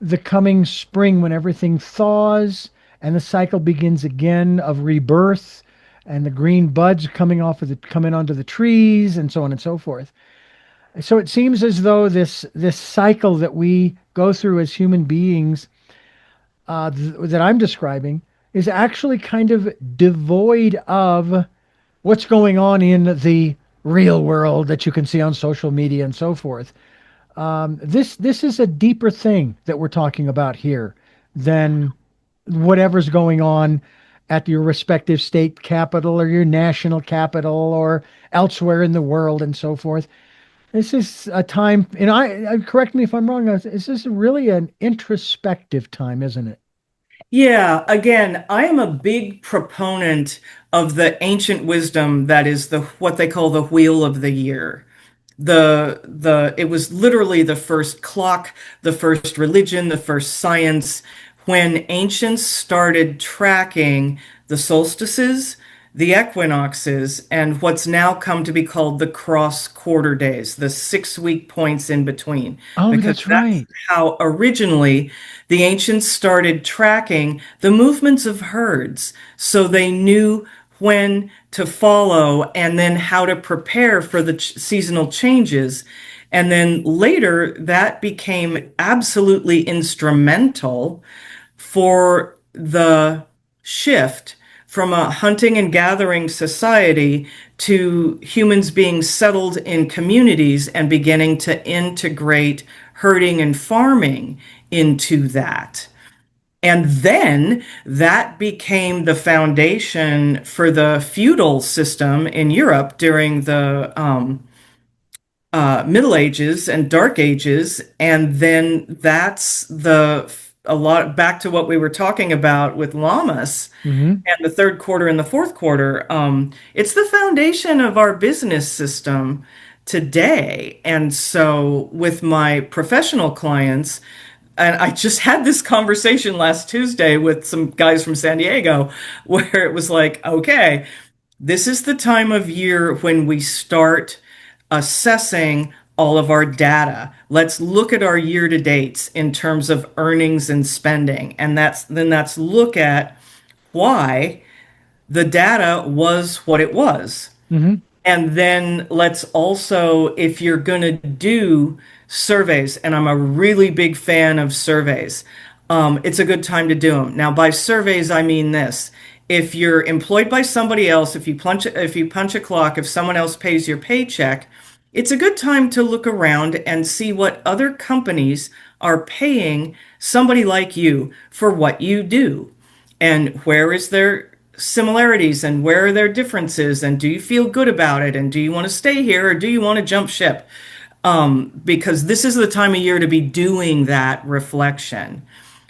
the coming spring when everything thaws and the cycle begins again of rebirth and the green buds coming onto the trees and so on and so forth. So it seems as though this cycle that we go through as human beings, that I'm describing, is actually kind of devoid of what's going on in the real world that you can see on social media and so forth. This is a deeper thing that we're talking about here than whatever's going on at your respective state capital or your national capital or elsewhere in the world and so forth. This is a time, and I correct me if I'm wrong, this is really an introspective time, isn't it? Yeah, again, I am a big proponent of the ancient wisdom that is what they call the wheel of the year. It was literally the first clock, the first religion, the first science. When ancients started tracking the solstices, the equinoxes, and what's now come to be called the cross quarter days, the 6 week points in between, Oh, because that's that's right. how originally the ancients started tracking the movements of herds. So they knew when to follow and then how to prepare for the seasonal changes. And then later, that became absolutely instrumental for the shift from a hunting and gathering society to humans being settled in communities and beginning to integrate herding and farming into that. And then that became the foundation for the feudal system in Europe during the Middle Ages and Dark Ages, and then that's a lot back to what we were talking about with llamas Hmm. and the third quarter and the fourth quarter. It's the foundation of our business system today. And so with my professional clients, and I just had this conversation last Tuesday with some guys from San Diego where it was like, okay, this is the time of year when we start assessing all of our data. Let's look at our year to dates in terms of earnings and spending. And that's look at why the data was what it was. Hmm. And then let's also, if you're going to do surveys, and I'm a really big fan of surveys, it's a good time to do them. Now, by surveys, I mean this. If you're employed by somebody else, if you punch a clock, if someone else pays your paycheck, it's a good time to look around and see what other companies are paying somebody like you for what you do. And where is there similarities and where are there differences? And do you feel good about it? And do you want to stay here or do you want to jump ship? Because this is the time of year to be doing that reflection.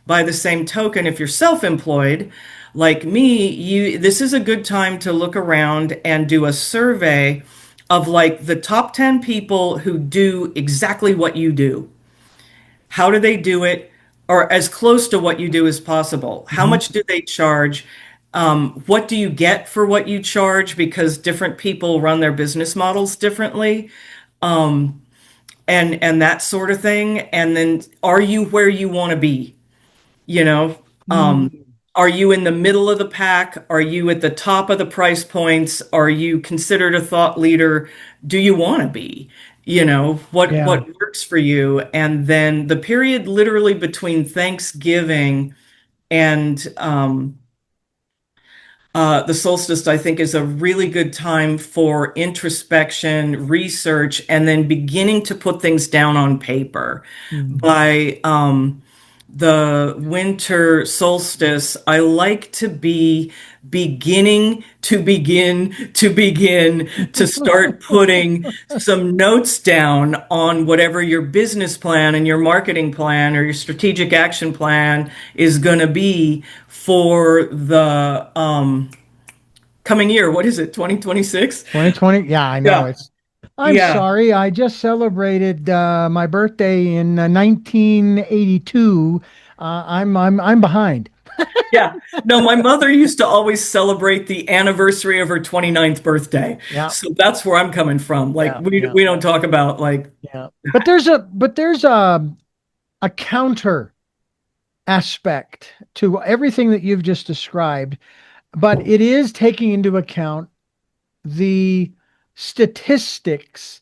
By the same token, if you're self-employed, like me, this is a good time to look around and do a survey of like the top 10 people who do exactly what you do. How do they do it? Or as close to what you do as possible. How Hmm. much do they charge? What do you get for what you charge? Because different people run their business models differently, and that sort of thing. And then, are you where you want to be? You know, um, Mm. are you in the middle of the pack? Are you at the top of the price points? Are you considered a thought leader? Do you want to be? Yeah. What works for you? And then the period literally between Thanksgiving and the solstice, I think, is a really good time for introspection, research, and then beginning to put things down on paper. Mm. By the winter solstice, I like to be begin to start putting some notes down on whatever your business plan and your marketing plan or your strategic action plan is going to be for the coming year. What is it, 2026? 2020. Yeah, I know. Yeah, I'm yeah. sorry. I just celebrated my birthday in 1982. I'm behind. Yeah. No, my mother used to always celebrate the anniversary of her 29th birthday. Yeah, So that's where I'm coming from. Like yeah, we yeah, we don't talk about like yeah. But there's a counter aspect to everything that you've just described. But it is taking into account the statistics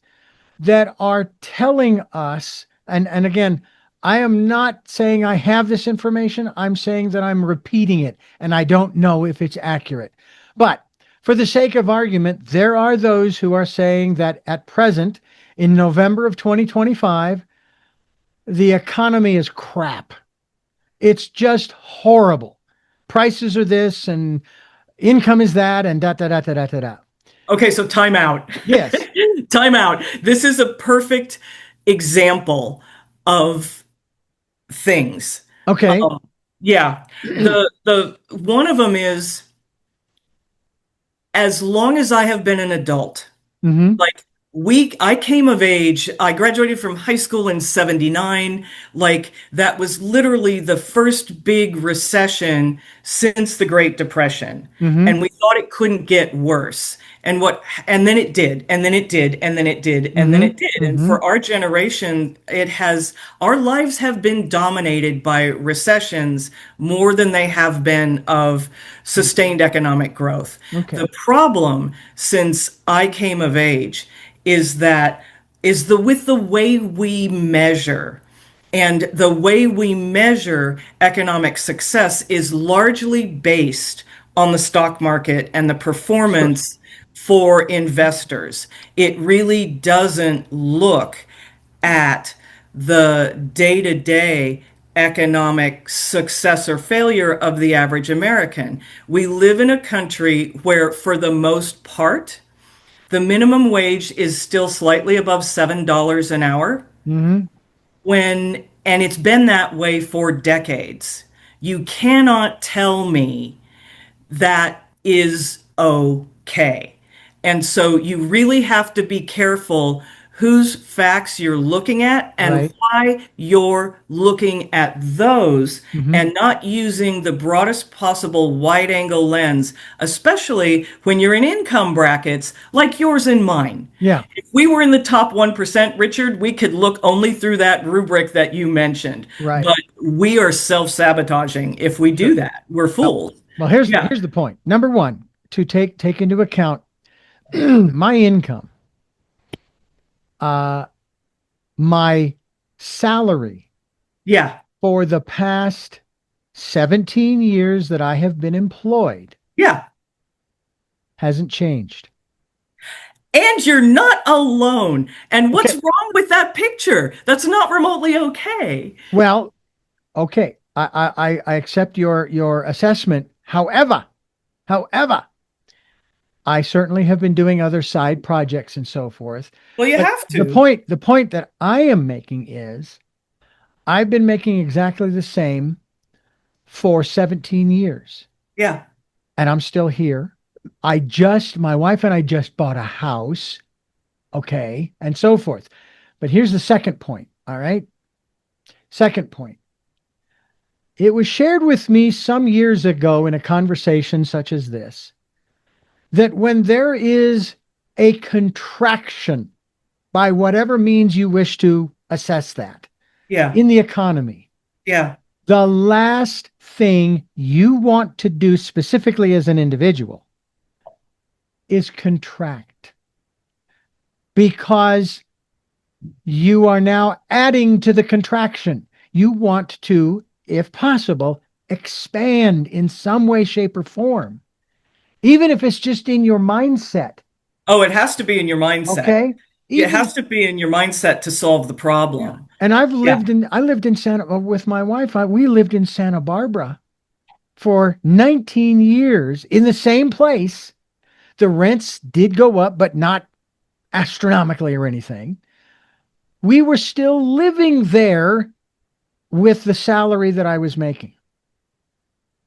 that are telling us, and again, I am not saying I have this information. I'm saying that I'm repeating it, and I don't know if it's accurate. But for the sake of argument, there are those who are saying that at present, in November of 2025, the economy is crap. It's just horrible. Prices are this, and income is that, and da da da da da da da. okay, so time out. Yes. Time out. This is a perfect example of things. Okay. Yeah. The one of them is as long as I have been an adult, Hmm. like I came of age. I graduated from high school in 79. Like that was literally the first big recession since the Great Depression. Mm-hmm. And we thought it couldn't get worse. And then it did, and then it did, and then it did, and then Mm-hmm. it did. And Mm-hmm. for our generation, our lives have been dominated by recessions more than they have been of sustained economic growth. Okay. The problem since I came of age is that is the with the way we measure. And the way we measure economic success is largely based on the stock market and the Sure. performance for investors. It really doesn't look at the day to day economic success or failure of the average American. We live in a country where, for the most part, the minimum wage is still slightly above $7 an hour Mm-hmm. and it's been that way for decades. You cannot tell me that is okay. And so you really have to be careful whose facts you're looking at and Right. why you're looking at those Mm-hmm. and not using the broadest possible wide angle lens, especially when you're in income brackets like yours and mine. Yeah. If we were in the top 1%, Richard, we could look only through that rubric that you mentioned. Right. But we are self-sabotaging if we do Sure. that. We're Well, fools. well, here's Yeah. here's the point. Number one, to take into account my income, uh, my salary Yeah. for the past 17 years that I have been employed Yeah. hasn't changed. And you're not alone. And what's Okay. wrong with that picture? That's not remotely okay. Well, okay. I accept your assessment. However, I certainly have been doing other side projects and so forth. Well, you But have the to. point, the point that I am making is I've been making exactly the same for 17 years Yeah. and I'm still here. My wife and I just bought a house, okay, and so forth. But here's the second point, all right? Second point. It was shared with me some years ago in a conversation such as this that when there is a contraction, by whatever means you wish to assess that, Yeah. in the economy, Yeah. the last thing you want to do specifically as an individual is contract because you are now adding to the contraction. You want to, if possible, expand in some way, shape, or form, even if it's just in your mindset. Oh, it has to be in your mindset. Okay. It Even has to be in your mindset to solve the yeah. problem. And Yeah. I lived in Santa with my wife. We lived in Santa Barbara for 19 years in the same place. The rents did go up, but not astronomically or anything. We were still living there with the salary that I was making.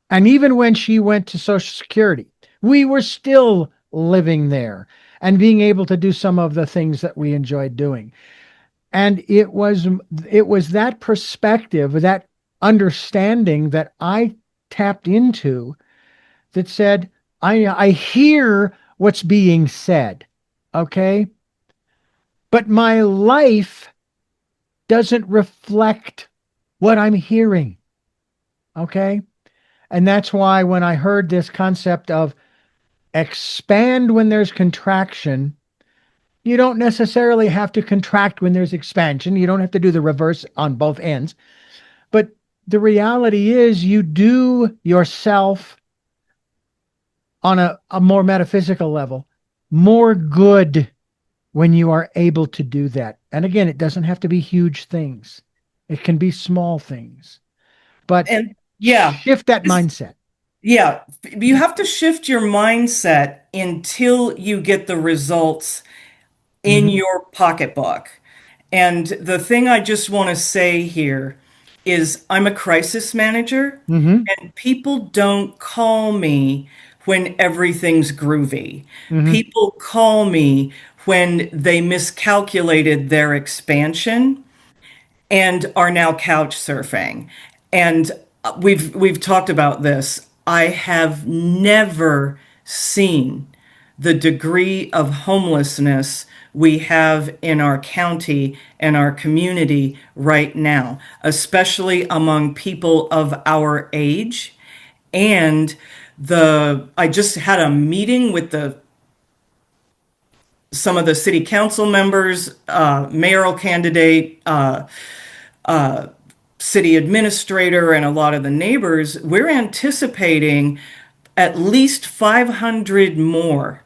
And even when she went to Social Security, we were still living there and being able to do some of the things that we enjoyed doing. And it was that perspective, that understanding that I tapped into that said, I hear what's being said, okay? But my life doesn't reflect what I'm hearing, okay? And that's why when I heard this concept of expand when there's contraction, you don't necessarily have to contract when there's expansion. You don't have to do the reverse on both ends. But the reality is you do yourself on a more metaphysical level more good when you are able to do that. And again, it doesn't have to be huge things. It can be small things. But And yeah. shift that mindset. Yeah. You have to shift your mindset until you get the results in Mhm. your pocketbook. And the thing I just want to say here is I'm a crisis manager, Mhm. and people don't call me when everything's groovy. Mhm. People call me when they miscalculated their expansion and are now couch surfing. And we've talked about this. I have never seen the degree of homelessness we have in our county and our community right now, especially among people of our age. And I just had a meeting with some of the city council members, mayoral candidate, city administrator, and a lot of the neighbors. We're anticipating at least 500 more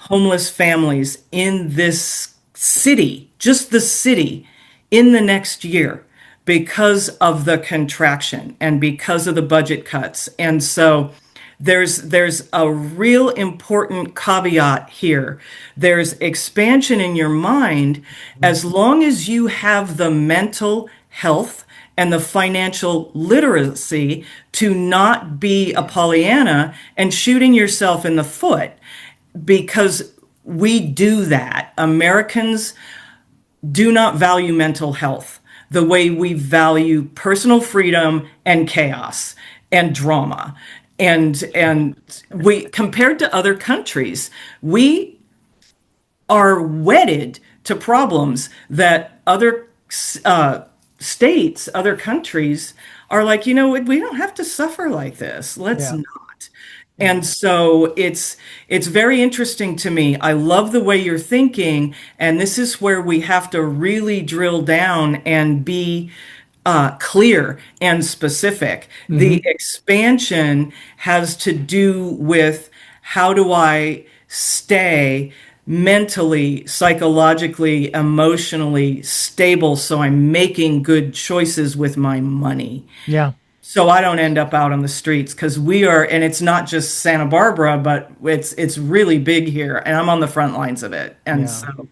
homeless families in this city, just the city, in the next year because of the contraction and because of the budget cuts. And so there's a real important caveat here. There's expansion in your mind as long as you have the mental health and the financial literacy to not be a Pollyanna and shooting yourself in the foot, because we do that. Americans do not value mental health the way we value personal freedom and chaos and drama. And we, compared to other countries, we are wedded to problems that other states, other countries are like, we don't have to suffer like this. Let's Yeah. not. And so it's very interesting to me. I love the way you're thinking, and this is where we have to really drill down and be clear and specific. The expansion has to do with how do I stay mentally, psychologically, emotionally stable so I'm making good choices with my money. Yeah. So I don't end up out on the streets, because we are, and it's not just Santa Barbara, but it's really big here, and I'm on the front lines of it. And Yeah. so,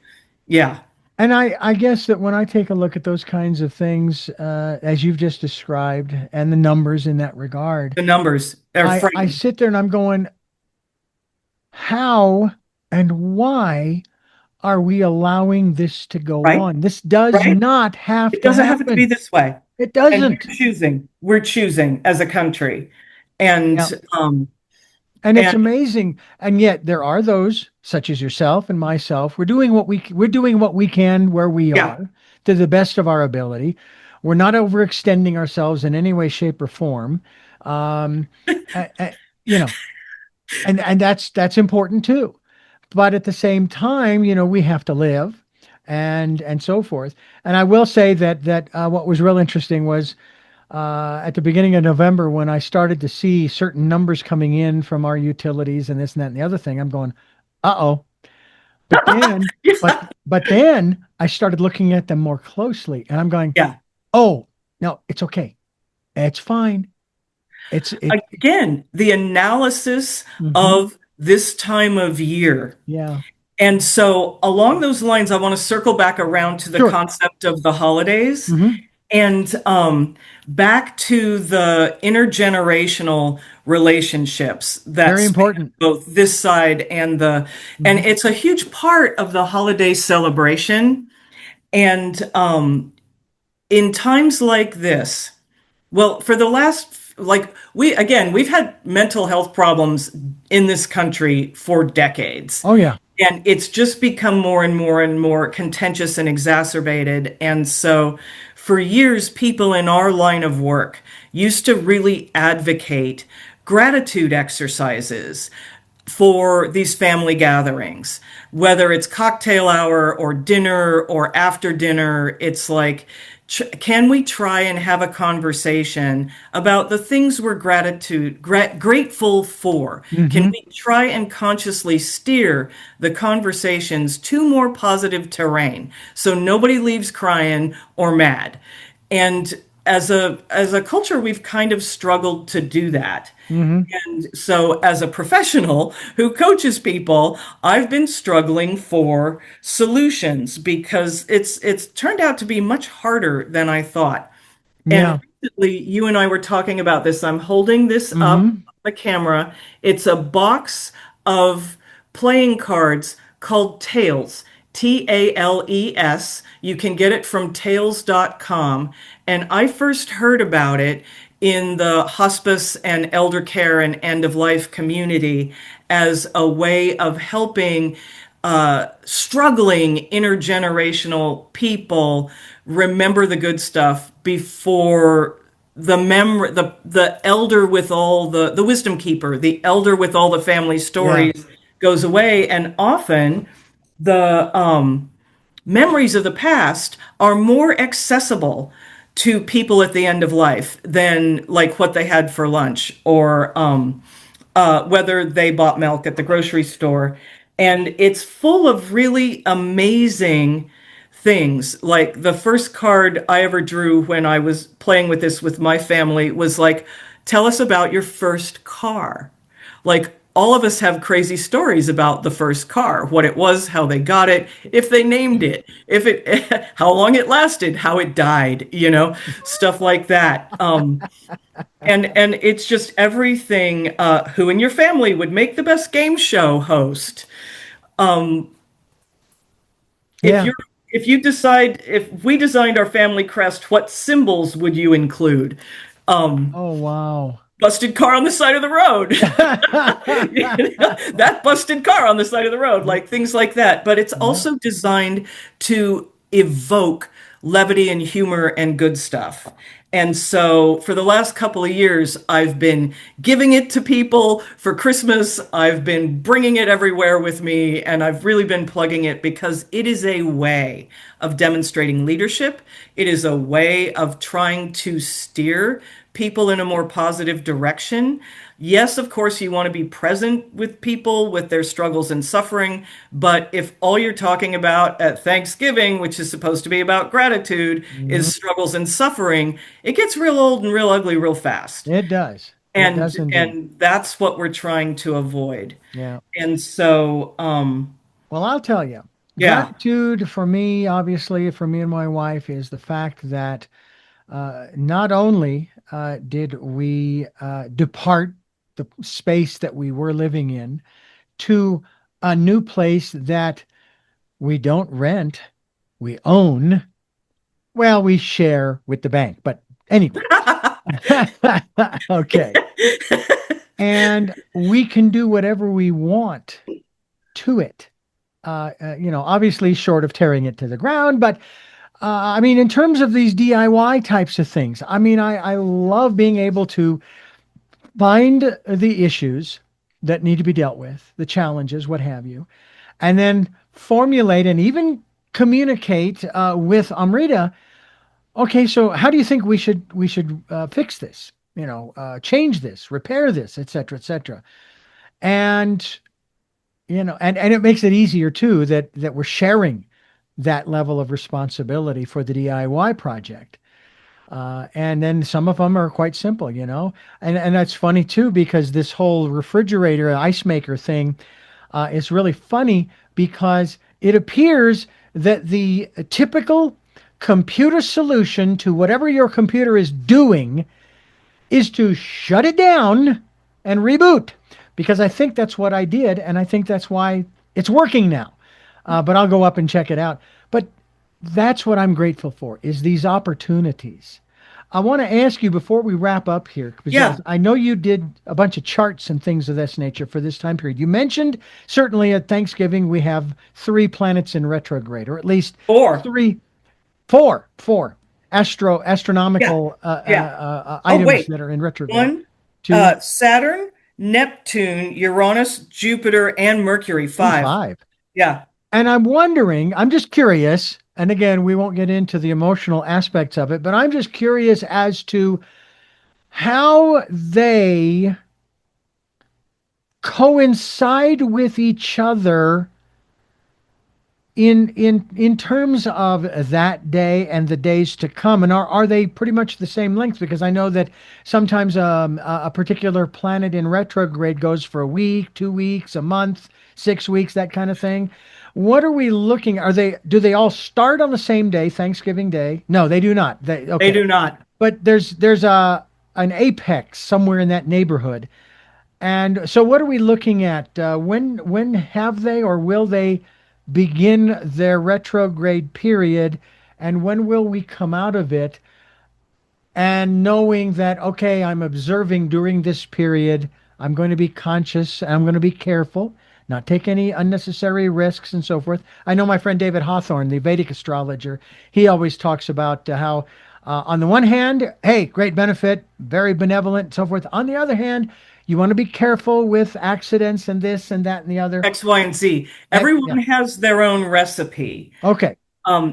yeah, And I guess that when I take a look at those kinds of things, as you've just described, and the numbers in that regard, the numbers are I frightening, sit there and I'm going, how and why are we allowing this to go right? on? This does Right? not have It to doesn't have to be happen. this way. It And doesn't. we're choosing as a country. And, Yeah. um, And it's and amazing. And yet there are those such as yourself and myself. We're doing what we can where we yeah, are to the best of our ability. We're not overextending ourselves in any way, shape, or form. Um, a- a- you know, and that's important too. But at the same time, we have to live and so forth. And I will say that what was real interesting was at the beginning of November when I started to see certain numbers coming in from our utilities and this and that and the other thing. I'm going, uh-oh. But then, but yeah, but then I started looking at them more closely, and I'm going, yeah. oh, no, it's okay. It's fine. It's it. Again, the analysis Mhm. of this time of year. Yeah. And so, along those lines, I want to circle back around to the Sure. concept of the holidays Hmm. and back to the intergenerational relationships that Very span important. both this side and Hmm. it's a huge part of the holiday celebration. And in times like this, well, for the last, like, we've had mental health problems in this country for decades. Oh yeah. And it's just become more and more and more contentious and exacerbated. And so for years, people in our line of work used to really advocate gratitude exercises for these family gatherings, whether it's cocktail hour or dinner or after dinner. It's like, can we try and have a conversation about the things we're grateful for? Can Hmm. we try and consciously steer the conversations to more positive terrain so nobody leaves crying or mad? And as a culture, we've kind of struggled to do that. Hmm. And so, as a professional who coaches people, I've been struggling for solutions because it's turned out to be much harder than I thought. And Yeah. recently, you and I were talking about this. I'm holding this up Hmm. on the camera. It's a box of playing cards called Tales. Tales. You can get it from tales.com. And I first heard about it in the hospice and elder care and end of life community as a way of helping struggling intergenerational people remember the good stuff before the elder with all the wisdom keeper, the elder with all the family Yeah. stories goes away. And often the memories of the past are more accessible to people at the end of life than like what they had for lunch or whether they bought milk at the grocery store. And it's full of really amazing things. Like the first card I ever drew when I was playing with this with my family was like, tell us about your first car. Like all of us have crazy stories about the first car, what it was, how they got it, if they named it, if it, how long it lasted, how it died, stuff like that. And it's just everything. Who in your family would make the best game show host? Um, if Yeah. you're if you decide if we designed our family crest, what symbols would you include? Um, Oh, wow. Busted car on the side of the road. That busted car on the side of the road, like things like that. But it's Yeah. also designed to evoke levity and humor and good stuff. And so for the last couple of years, I've been giving it to people for Christmas. I've been bringing it everywhere with me, and I've really been plugging it because it is a way of demonstrating leadership. It is a way of trying to steer people in a more positive direction. Yes, of course, you want to be present with people with their struggles and suffering. But if all you're talking about at Thanksgiving, which is supposed to be about gratitude, Mhm. is struggles and suffering, it gets real old and real ugly real fast. It does. It And does indeed. and that's what we're trying to avoid. Yeah. And so, Well, I'll tell you, yeah. gratitude for me, obviously, for me and my wife, is the fact that not only did we depart the space that we were living in to a new place that we don't rent, we own. Well, we share with the bank, but anyway. Okay. And we can do whatever we want to it. Obviously short of tearing it to the ground, but I mean, in terms of these DIY types of things, I mean, I love being able to find the issues that need to be dealt with, the challenges, what have you, and then formulate and even communicate with Amrita. Okay, so how do you think we should fix this? Change this, repair this, et cetera, et cetera. And and it makes it easier too that we're sharing that level of responsibility for the DIY project. And then some of them are quite simple, and that's funny too because this whole refrigerator ice maker thing is really funny because it appears that the typical computer solution to whatever your computer is doing is to shut it down and reboot because I think that's what I did, and I think that's why it's working now. But I'll go up and check it out. But that's what I'm grateful for is these opportunities. I want to ask you before we wrap up here, Yeah. because I know you did a bunch of charts and things of this nature for this time period. You mentioned certainly at Thanksgiving we have three planets in retrograde, or at least Or, three, four yeah. astronomical Yeah. Oh, items wait. that are in retrograde. One, Two, Saturn, Neptune, Uranus, Jupiter, and Mercury. ooh, Five. five. Yeah. And I'm wondering, I'm just curious, and again, we won't get into the emotional aspects of it, but I'm just curious as to how they coincide with each other in terms of that day and the days to come, and are they pretty much the same length? Because I know that sometimes a particular planet in retrograde goes for a week, 2 weeks, a month, 6 weeks, that kind of thing. What are we looking? Do they all start on the same day, Thanksgiving Day? No, they do not. They Okay, do not. but there's a an apex somewhere in that neighborhood. And so, what are we looking at? When have they or will they begin their retrograde period, and when will we come out of it? And knowing that, okay, I'm observing during this period, I'm going to be conscious, I'm going to be careful, not take any unnecessary risks and so forth. I know my friend David Hawthorne, the Vedic astrologer, he always talks about how, on the one hand, hey, great benefit, very benevolent, and so forth. On the other hand, you want to be careful with accidents and this and that and the other. X, Y, and Z. Yeah. Everyone has their own recipe. Okay.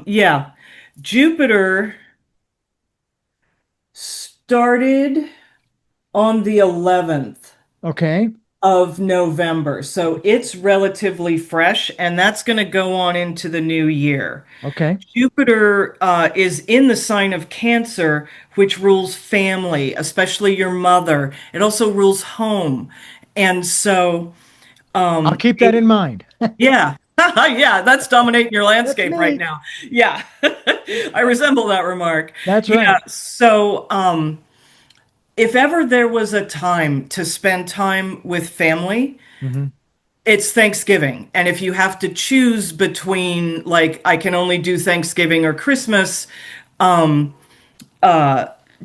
Yeah. Jupiter started on the 11th Okay. of November. So it's relatively fresh, and that's going to go on into the new year. Okay. Jupiter is in the sign of Cancer, which rules family, especially your mother. It also rules home. And so, I'll keep that it- in mind. yeah. Yeah, that's dominating your That's landscape right me. now. Yeah. I resemble that remark. That's Yeah. right. So, if ever there was a time to spend time with family, Hmm. it's Thanksgiving. And if you have to choose between, like, I can only do Thanksgiving or Christmas, um,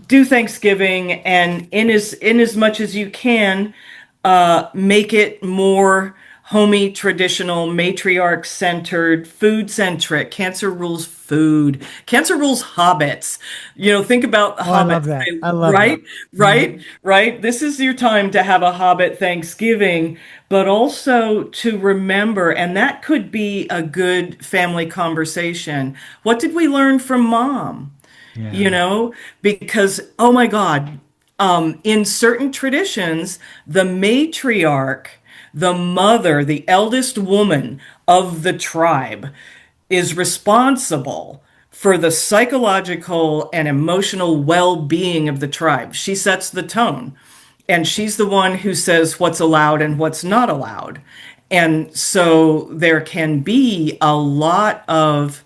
do Thanksgiving, and in as much as you can, make it more homey, traditional, matriarch centered, food centric. Cancer rules food. Cancer rules hobbits. Think about Oh, I love hobbits, that. I love that. right? Hmm. Right. This is your time to have a hobbit Thanksgiving, but also to remember, and that could be a good family conversation. What did we learn from mom? you Yeah. know, because, oh my God, in certain traditions, the matriarch, the mother, the eldest woman of the tribe, is responsible for the psychological and emotional well being of the tribe. She sets the tone, and she's the one who says what's allowed and what's not allowed. And so there can be a lot of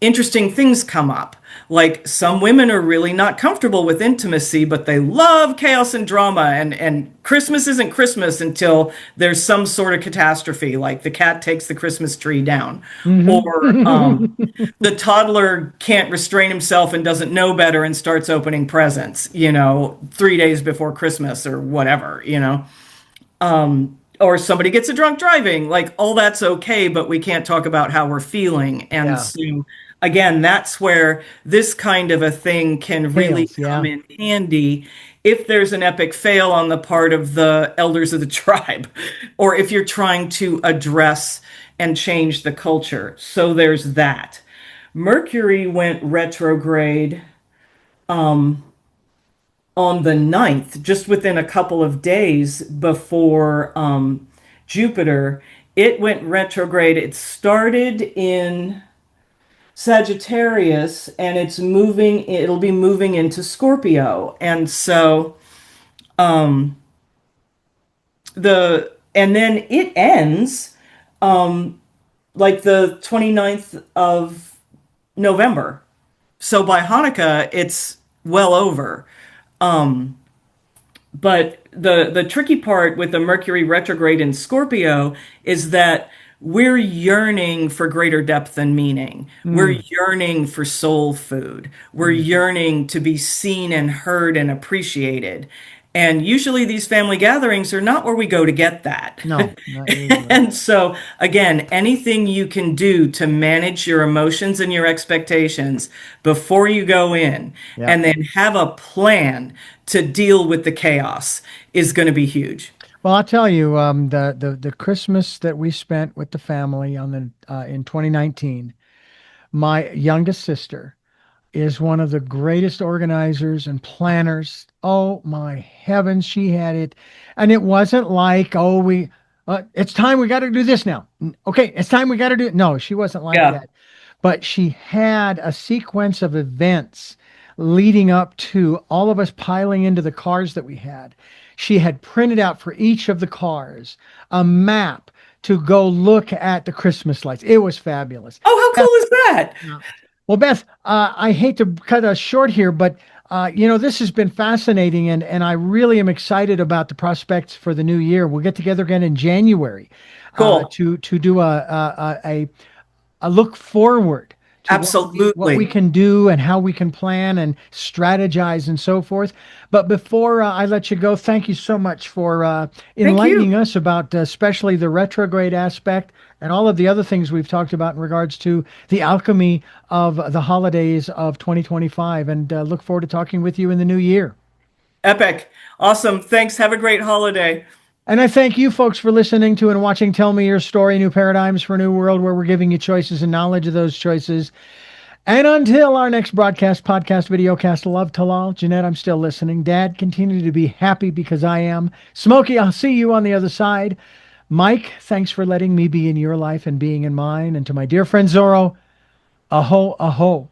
interesting things come up. Like, some women are really not comfortable with intimacy, but they love chaos and drama. And Christmas isn't Christmas until there's some sort of catastrophe, like the cat takes the Christmas tree down, or Hmm. the toddler can't restrain himself and doesn't know better and starts opening presents, 3 days before Christmas or whatever. Or somebody gets a drunk driving, like, all that's okay, but we can't talk about how we're feeling. And Yeah. so, again, that's where this kind of a thing can really Tails. come Yeah. in handy if there's an epic fail on the part of the elders of the tribe, or if you're trying to address and change the culture. So there's that. Mercury went retrograde on the 9th, just within a couple of days before Jupiter. It went retrograde. It started in Sagittarius, and it'll be moving into Scorpio. And so and then it ends like the 29th of November. So by Hanukkah, it's well over. But the tricky part with the Mercury retrograde in Scorpio is that we're yearning for greater depth and meaning. We're Mm. yearning for soul food. We're Mm. yearning to be seen and heard and appreciated. And usually these family gatherings are not where we go to get that. No, not usually. And so, again, anything you can do to manage your emotions and your expectations before you go in, Yeah. and then have a plan to deal with the chaos, is going to be huge. Well, I'll tell you, the Christmas that we spent with the family on the in 2019, my youngest sister is one of the greatest organizers and planners. Oh my heavens, she had it. And it wasn't like, oh, it's time we got to do this now. Okay, it's time we got to do it. No, she wasn't like Yeah. that. But she had a sequence of events leading up to all of us piling into the cars that we had. She had printed out for each of the cars a map to go look at the Christmas lights. It was fabulous. Oh, how cool is that? Well, Beth, I hate to cut us short here, but This has been fascinating, and I really am excited about the prospects for the new year. We'll get together again in January Cool. to do a look forward to what we Absolutely. can do and how we can plan and strategize and so forth. But before I let you go, thank you so much for Thank you. enlightening us about especially the retrograde aspect and all of the other things we've talked about in regards to the alchemy of the holidays of 2025. And look forward to talking with you in the new year. Epic. Awesome. Thanks. Have a great holiday. And I thank you folks for listening to and watching Tell Me Your Story, New Paradigms for a New World, where we're giving you choices and knowledge of those choices. And until our next broadcast, podcast, video cast, love Talal. Jeanette, I'm still listening. Dad, continue to be happy because I am. Smokey, I'll see you on the other side. Mike, thanks for letting me be in your life and being in mine. And to my dear friend Zorro, aho, aho.